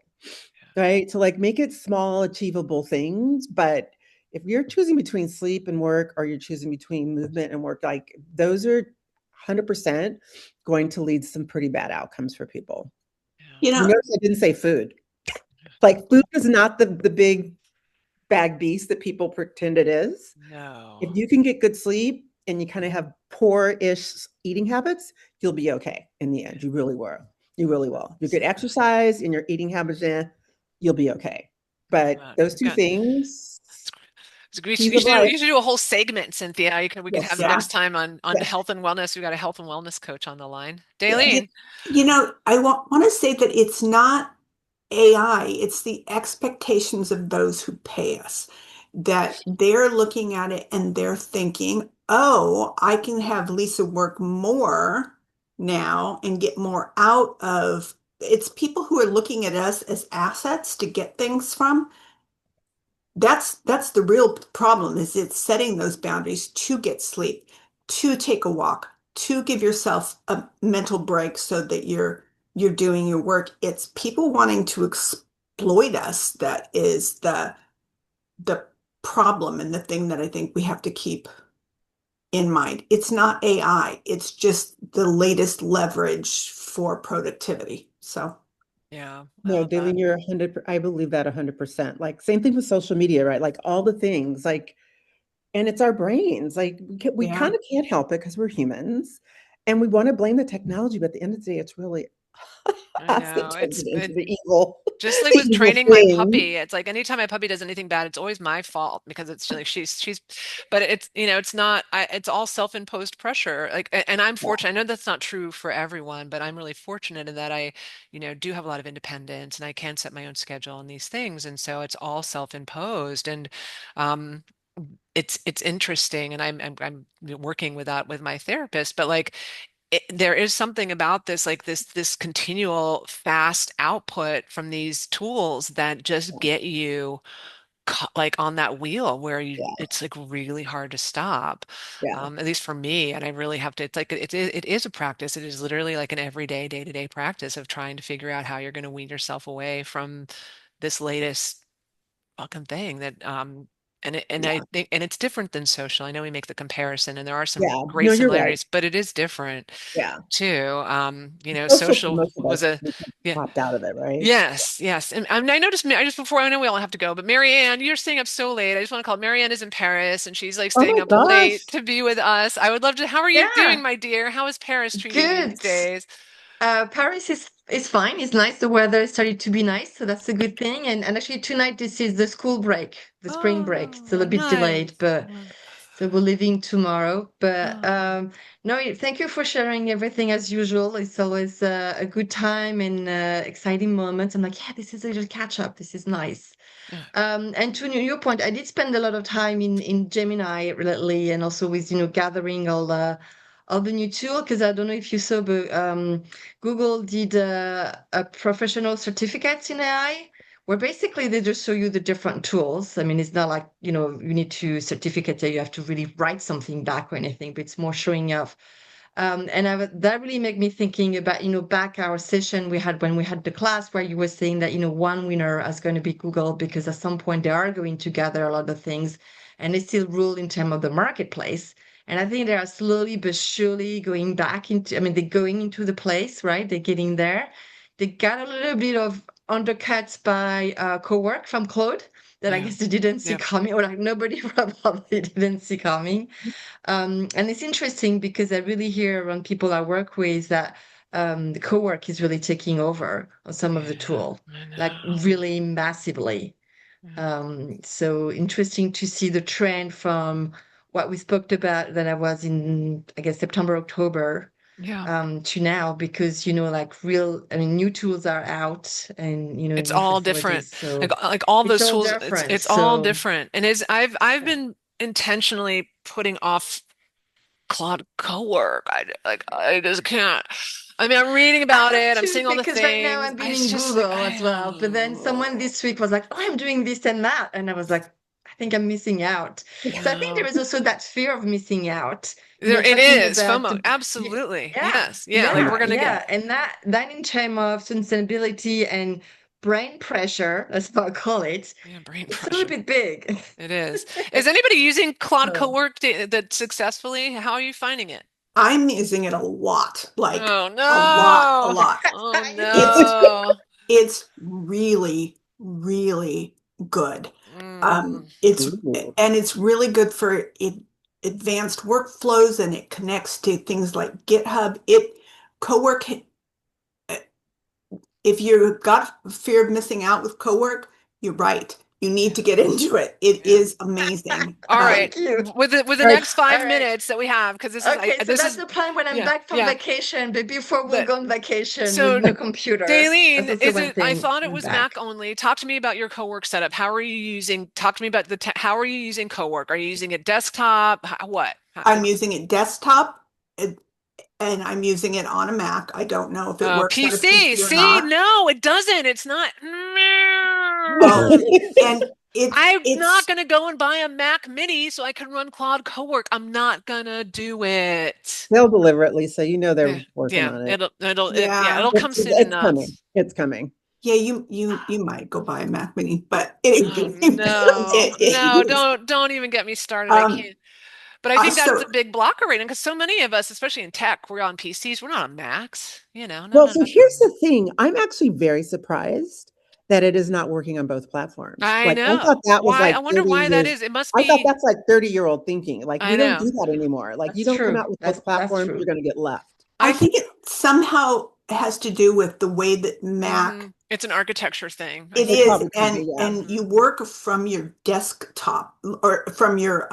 Right. So like make it small, achievable things. But if you're choosing between sleep and work, or you're choosing between movement and work, like those are 100% going to lead some pretty bad outcomes for people. Yeah. You You know, notice I didn't say food. Like food is not the big bag beast that people pretend it is. No. If you can get good sleep and you kind of have poor-ish eating habits, you'll be okay in the Yeah. end. You really will. You really will. You get exercise and your eating habits, you'll be okay. But those two Got, things, keys you of should do life. a whole segment, Cynthia. We could have Yes. yeah. next time on Yes. health and wellness. We got a health and wellness coach on the line. Yes. You, Daleen. you know, I want to say that it's not AI, it's the expectations of those who pay us, that they're looking at it and they're thinking, oh, I can have Lisa work more now and get more out of it's people who are looking at us as assets to get things from. That's the real problem is it's setting those boundaries to get sleep, to take a walk, to give yourself a mental break so that you're doing your work. It's people wanting to exploit us that is the problem and the thing that I think we have to keep in mind. It's not AI, it's just the latest leverage for productivity. So, Yeah, I No, love that. Daleen, you're 100, I believe that 100%. Like same thing with social media, right? Like all the things, like, and it's our brains. Like we yeah. kind of can't help it because we're humans and we want to blame the technology, but at the end of the day, it's really I us that know. turns it into the evil, Just like the with evil training my thing. puppy, it's like anytime my puppy does anything bad, it's always my fault because it's like but it's it's not it's all self-imposed pressure. Like and I'm fortunate. I know that's not true for everyone, but I'm really fortunate in that I, do have a lot of independence and I can set my own schedule and these things. And so it's all self-imposed and um it's interesting and I'm working with that with my therapist, but like there is something about this like this continual fast output from these tools that just get you like on that wheel where Yeah. it's like really hard to stop. Yeah. At least for me, and I really have to, it's like it is a practice. It is literally like an everyday, day-to-day practice of trying to figure out how you're going to wean yourself away from this latest fucking thing that and Yeah. I think and it's different than social. I know we make the comparison and there are some Yeah. great No, you're right. similarities, but it is different Yeah. too. Social for Social most of was us, a we kind of yeah. popped out of it, right? Yes, yes. And I noticed, I just before I know we all have to go, but Marianne, you're staying up so late. I just want to call. Marianne is in Paris and she's like Oh staying my up late gosh. to be with us. I would love to. How are you doing, Yeah, my dear? How is Paris treating you these good. days? Paris is fine. It's nice. The weather started to be nice, so that's a good thing. And actually tonight this is the school break, the spring break. It's a Oh, little bit delayed, nice. but so we're leaving tomorrow. But Oh, no, thank you for sharing everything as usual. It's always a good time and exciting moments. I'm like, yeah, this is a little catch up. This is nice. yeah, And to your point, I did spend a lot of time in Gemini lately, and also with gathering all the new tool. Because I don't know if you saw, but Google did a professional certificates in AI, where basically they just show you the different tools. I mean, it's not like you need to certificate that you have to really write something back or anything, but it's more showing off. That really made me thinking about, back our session we had when we had the class where you were saying that, one winner is going to be Google because at some point they are going to gather a lot of things and they still rule in terms of the marketplace. And I think they are slowly but surely going back into, I mean, they're going into the place, right? They're getting there. They got a little bit of undercuts by co-work from Claude that I yeah, guess they didn't see yeah, coming, or like nobody probably didn't see coming. And it's interesting because I really hear around people I work with that the co-work is really taking over on some of the yeah. tool, I like know. really massively. Yeah. So interesting to see the trend from what we spoke about that I was in, I guess, September, October, Yeah. to now because, like I mean, new tools are out and, It's new all different. facilities. So Like all it's those all tools, different. it's all So different. And I've yeah. been intentionally putting off Claude co-work. I just can't. I mean, I'm reading I about have it. I'm to seeing all the because right now things. I'm being It's in just like Google as well. But then someone this week was like, "Oh, I'm doing this and that," and I was like, "I think I'm missing out." So I think there no. is also that fear of missing out. There it Talking is. about FOMO. the Absolutely. yeah, Yes. Yeah. Like we're yeah, gonna get yeah, and that in terms of sustainability and brain pressure, that's what I call it. yeah, brain It's a little pressure. bit big. It is. Is anybody using Claude So co-work that successfully? How are you finding it? I'm using it a lot, like Oh a lot, a no. lot. Oh you too. It's no. it's really, really good. Mm, It's Ooh. and it's really good for advanced workflows, and it connects to things like GitHub. Cowork, if you've got fear of missing out with cowork, you're right. You need yeah. to get into it. It Yeah. is amazing. All right. Thank you. With the All right. next All five right. minutes that we have, because Okay, so this that's is the plan when I'm yeah, back from yeah. vacation, but before we'll But go on vacation with so no computers. That's Daleen, also is one it I thing thought it when I'm was Mac back. only. Talk to me about your co-work setup. How are you using, talk to me about how are you using co-work? Are you using it desktop? What? I'm using it desktop, and I'm using it on a Mac. I don't know if it works on a PC. PC or See, not. no, it doesn't. It's not. Oh, and I'm not it's gonna go and buy a Mac Mini so I can run Claude Cowork. I'm not gonna do it. They'll deliver it, Lisa. You know Yeah, they're working yeah, on it. yeah. it'll come soon It's enough. coming. It's coming. Yeah, you might go buy a Mac Mini, but Oh anyway, no, no, it is. don't even get me started. I Um, can't. But I I think that's a so big blocker right now because so many of us, especially in tech, we're on PCs. We're not on Macs. No, Well, no, so no, no. here's the thing. I'm actually very surprised that it is not working on both platforms. I Like I know. thought that was Why? like I wonder 30 why that years. is. It must I thought be. that's like 30-year-old thinking. Like I we don't do know. that anymore. Like you That's don't come true. out with both That's platforms, you're true. going to get left. I I think it somehow has to do with the way that Mac It's an architecture thing, I it It is, think. probably could be, yeah. and you work from your desktop or from your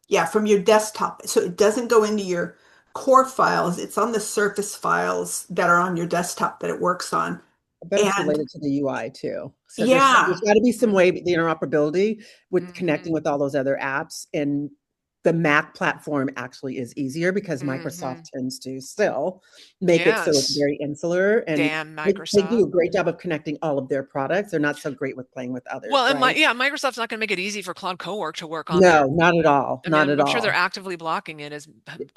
yeah, from your desktop. So it doesn't go into your core files. It's on the surface files that are on your desktop that it works on. I bet it's And related to the UI too. So there's yeah, got to be some way Mhm, the interoperability with connecting mhm. with all those other apps and the Mac platform actually is easier because Hmm. Microsoft tends to still make it so it's Yes. very insular, and Damn they do Microsoft. a great job of connecting all of their products. They're not so great with playing with Well, others, and right? yeah, Microsoft's not going to make it easy for Claude Cowork to work on No, their. not at all. I mean, Not I'm, at I'm sure they're all. actively blocking it as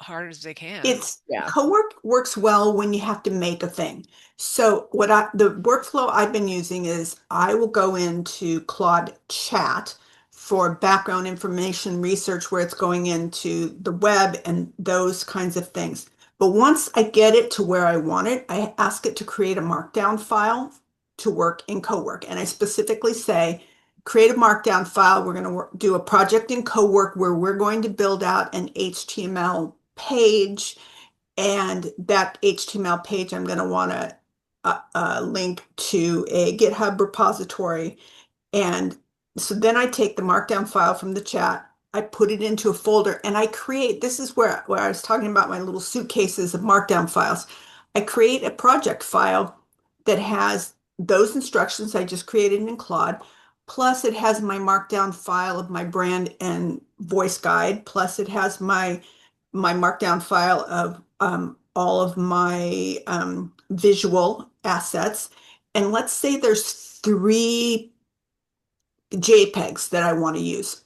hard as they can. It's Yeah. cowork works well when you have to make a thing. So the workflow I've been using is I will go into Claude Chat for background information research where it's going into the web and those kinds of things. But once I get it to where I want it, I ask it to create a markdown file to work in cowork. And I specifically say, create a markdown file. We're going to do a project in cowork where we're going to build out an HTML page, and that HTML page I'm going to want to link to a GitHub repository. And so then I take the markdown file from the chat, I put it into a folder, and I create, this is where I was talking about my little suitcases of markdown files. I create a project file that has those instructions I just created in Claude, plus it has my markdown file of my brand and voice guide, plus it has my markdown file of all of my visual assets. And let's say there's 3 JPEGs that I want to use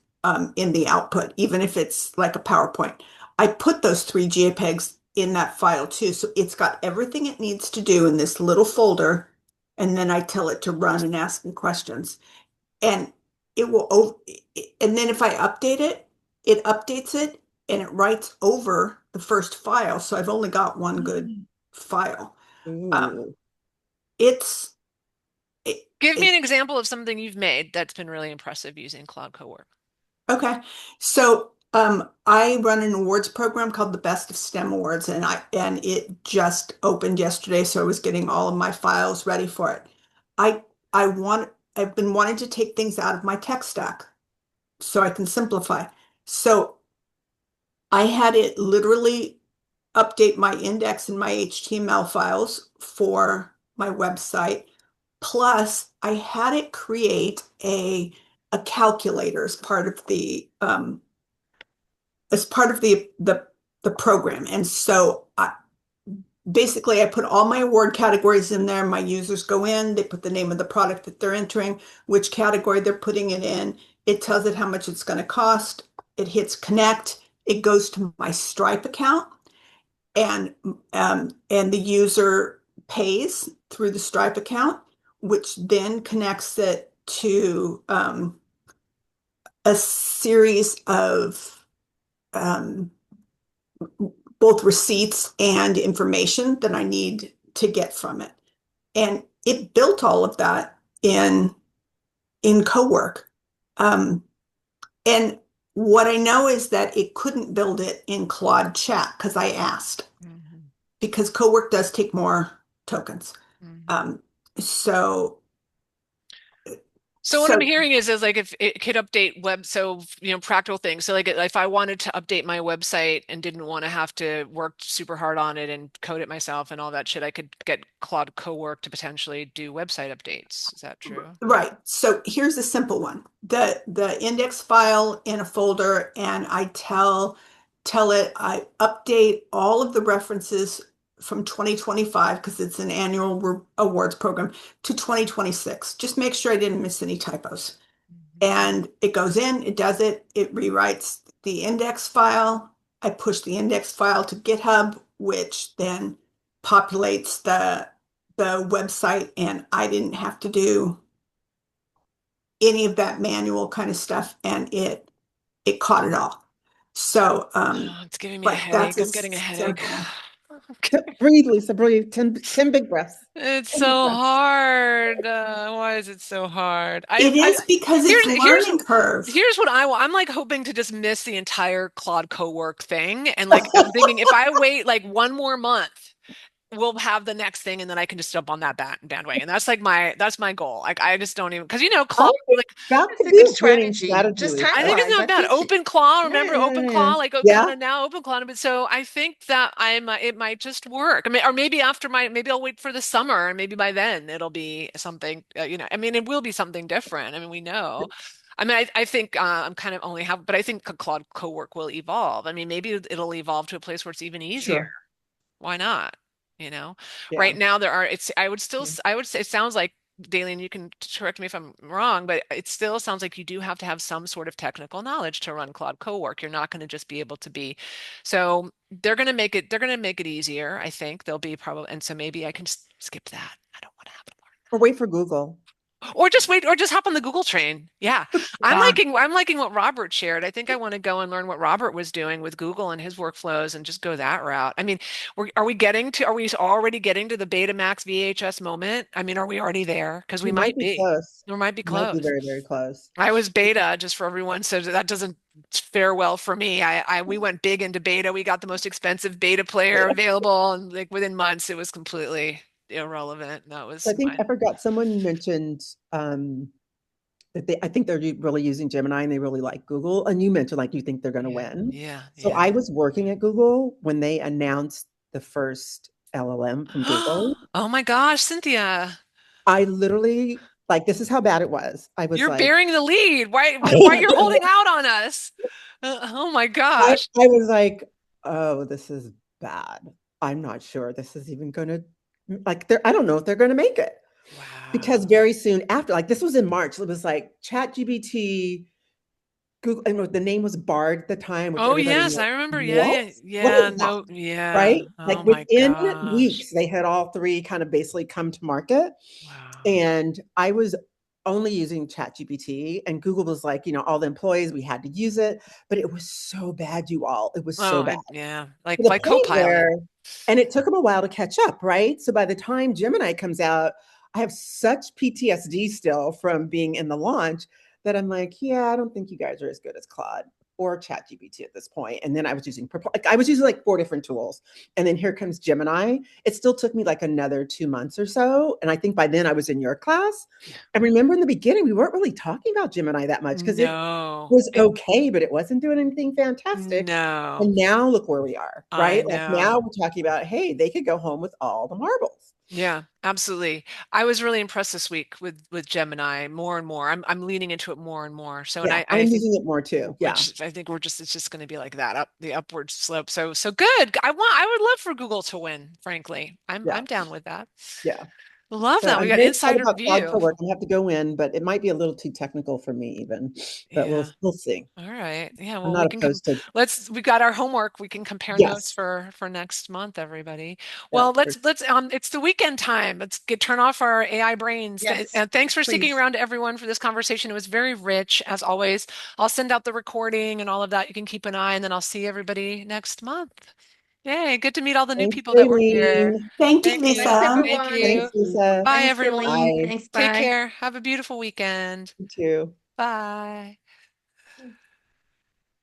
in the output, even if it's like a PowerPoint. I put those 3 JPEGs in that file too. So it's got everything it needs to do in this little folder. And then I tell it to run and ask me questions. And it will, and then if I update it, it updates it and it writes over the first file. So I've only got one good file. Um, Ooh. it's, it, Give me it, an example of something you've made that's been really impressive using Claude Cowork. Okay. So I run an awards program called the Best of STEM Awards, and it just opened yesterday, so I was getting all of my files ready for it. I I've been wanting to take things out of my tech stack so I can simplify. So I had it literally update my index and my HTML files for my website. Plus, I had it create a calculator as part of the program. And so basically I put all my award categories in there. My users go in, they put the name of the product that they're entering, which category they're putting it in. It tells it how much it's going to cost. It hits connect. It goes to my Stripe account, and the user pays through the Stripe account, which then connects it to a series of um, both receipts and information that I need to get from it. And it built all of that in Cowork. Um, and what I know is that it couldn't build it in Claude Chat because I asked, Mhm. because Cowork does take more tokens. Mhm. Um, so So what I'm so hearing is like if it could update web, so practical things. So like if I wanted to update my website and didn't want to have to work super hard on it and code it myself and all that shit, I could get Claude Cowork to potentially do website updates. Is that true? Right. So here's a simple one. The index file in a folder, and I tell it I update all of the references from 2025 because it's an annual awards program to 2026. Just make sure I didn't miss any typos. Mhm. And it goes in, it does it, it rewrites the index file. I push the index file to GitHub, which then populates the website, and I didn't have to do any of that manual kind of stuff, and it caught it all. So Oh, it's giving me a but that's headache. a I'm getting a headache. simple. Breathe, Lisa, breathe. 10 big breaths. It's 10 big so breaths. hard. Why is it so hard? It is because it's Here's learning curve. here's what I want. I'm like hoping to just miss the entire Claude Cowork thing, and like I'm thinking if I wait like one more month, we'll have the next thing, and then I can just jump on that bandwagon. That's my goal. Like I just don't even because I Claude think like that That's could a be good a winning strategy. strategy, Just I Lisa. think it's time-wise, not I bad. think Open Claw, yeah, remember yeah, Open yeah. Claw, like Yeah. kind of now Open Claw. But so I think that it might just work. I mean, or maybe maybe I'll wait for the summer, and maybe by then it'll be something. I mean, it will be something different. I mean, we know. I mean, I think I'm kind of only have, but I think Claude Cowork will evolve. I mean, maybe it'll evolve to a place where it's even easier. Sure. Why not? You know, Yeah. right now there are, I would still, I would say it sounds like, Daleen, you can correct me if I'm wrong, but it still sounds like you do have to have some sort of technical knowledge to run Claude Cowork. You're not going to just be able to be, so they're going to make it easier. I think they'll be probably, and so maybe I can skip that. I don't want to have to Or wait for Google. or just wait, or just hop on the Google train. Yeah. Yeah. I'm liking what Robert shared. I think I want to go and learn what Robert was doing with Google and his workflows and just go that route. I mean, are we already getting to the Betamax VHS moment? I mean, are we already there? Because we We might might be be. close. We might be Might be close. very, very close. I was beta just for everyone, so that doesn't fare well for me. We went big into beta. We got the most expensive beta player available, and like within months, it was completely irrelevant. That I was think I fine. forgot someone mentioned that I think they're really using Gemini and they really like Google. And you mentioned like you think they're going to Yeah, win. yeah, So yeah. I was working at Google when they announced the first LLM from Google. Oh my gosh, Cynthia, I literally like this is how bad it was. I was you're like, bearing the lead. I Why you're holding out on us? Oh my gosh. was like, oh, this is bad. I'm not sure this is even going to like. I don't know if they're going to make it. Because Wow. very soon after, like this was in March, it was like ChatGPT, Google, I know the name was Bard at the time, which Oh everybody yes, went, I remember. Yeah, what? yeah, What yeah. is that? No, yeah. Right? Oh Like my within gosh. weeks, they had all three kind of basically come to market. Wow. And I was only using ChatGPT, and Google was like, all the employees, we had to use it, but it was so bad, you all. It was so Oh, bad yeah. to Like the my point co-pilot. where, and it took them a while to catch up, right? So by the time Gemini comes out, I have such PTSD still from being in the launch that I'm like, yeah, I don't think you guys are as good as Claude or ChatGPT at this point. And then I was using I was using like four different tools, and then here comes Gemini. It still took me like another 2 months or so, and I think by then I was in your class. And remember in the beginning, we weren't really talking about Gemini that much because it No. was okay, but it wasn't doing anything fantastic. No. And now look where we are, I right? Like now know. we're talking about, hey, they could go home with all the marbles. Yeah, absolutely. I was really impressed this week with Gemini more and more. I'm leaning into it more and more. So, and Yeah, I I'm think using it more too. Yeah, which I think it's just going to be like that up the upward slope. So good. I would love for Google to win, frankly. yeah, I'm down with that. yeah. Love So that. We I'm got very excited insider about Cloud view. Cowork. I have to go in, but it might be a little too technical for me even. But Yeah. we'll see. All right. Yeah, I'm well, not opposed to. we got our homework. We can compare notes Yes. for next month, everybody. Yeah. Well, it's the weekend time. Let's turn off our AI brains. Yes, And thanks for sticking please. around to everyone for this conversation. It was very rich as always. I'll send out the recording and all of that. You can keep an eye, and then I'll see everybody next month. Yay, good to meet all the new Thanks, people that were here. Raylene. Thank you, Thank Thanks, you. Lisa. Thank everyone. Thanks, you. Lisa. Bye, Thanks, everyone. Eileen. Bye. Thanks, Take bye. care. Have a beautiful weekend. You too. Bye.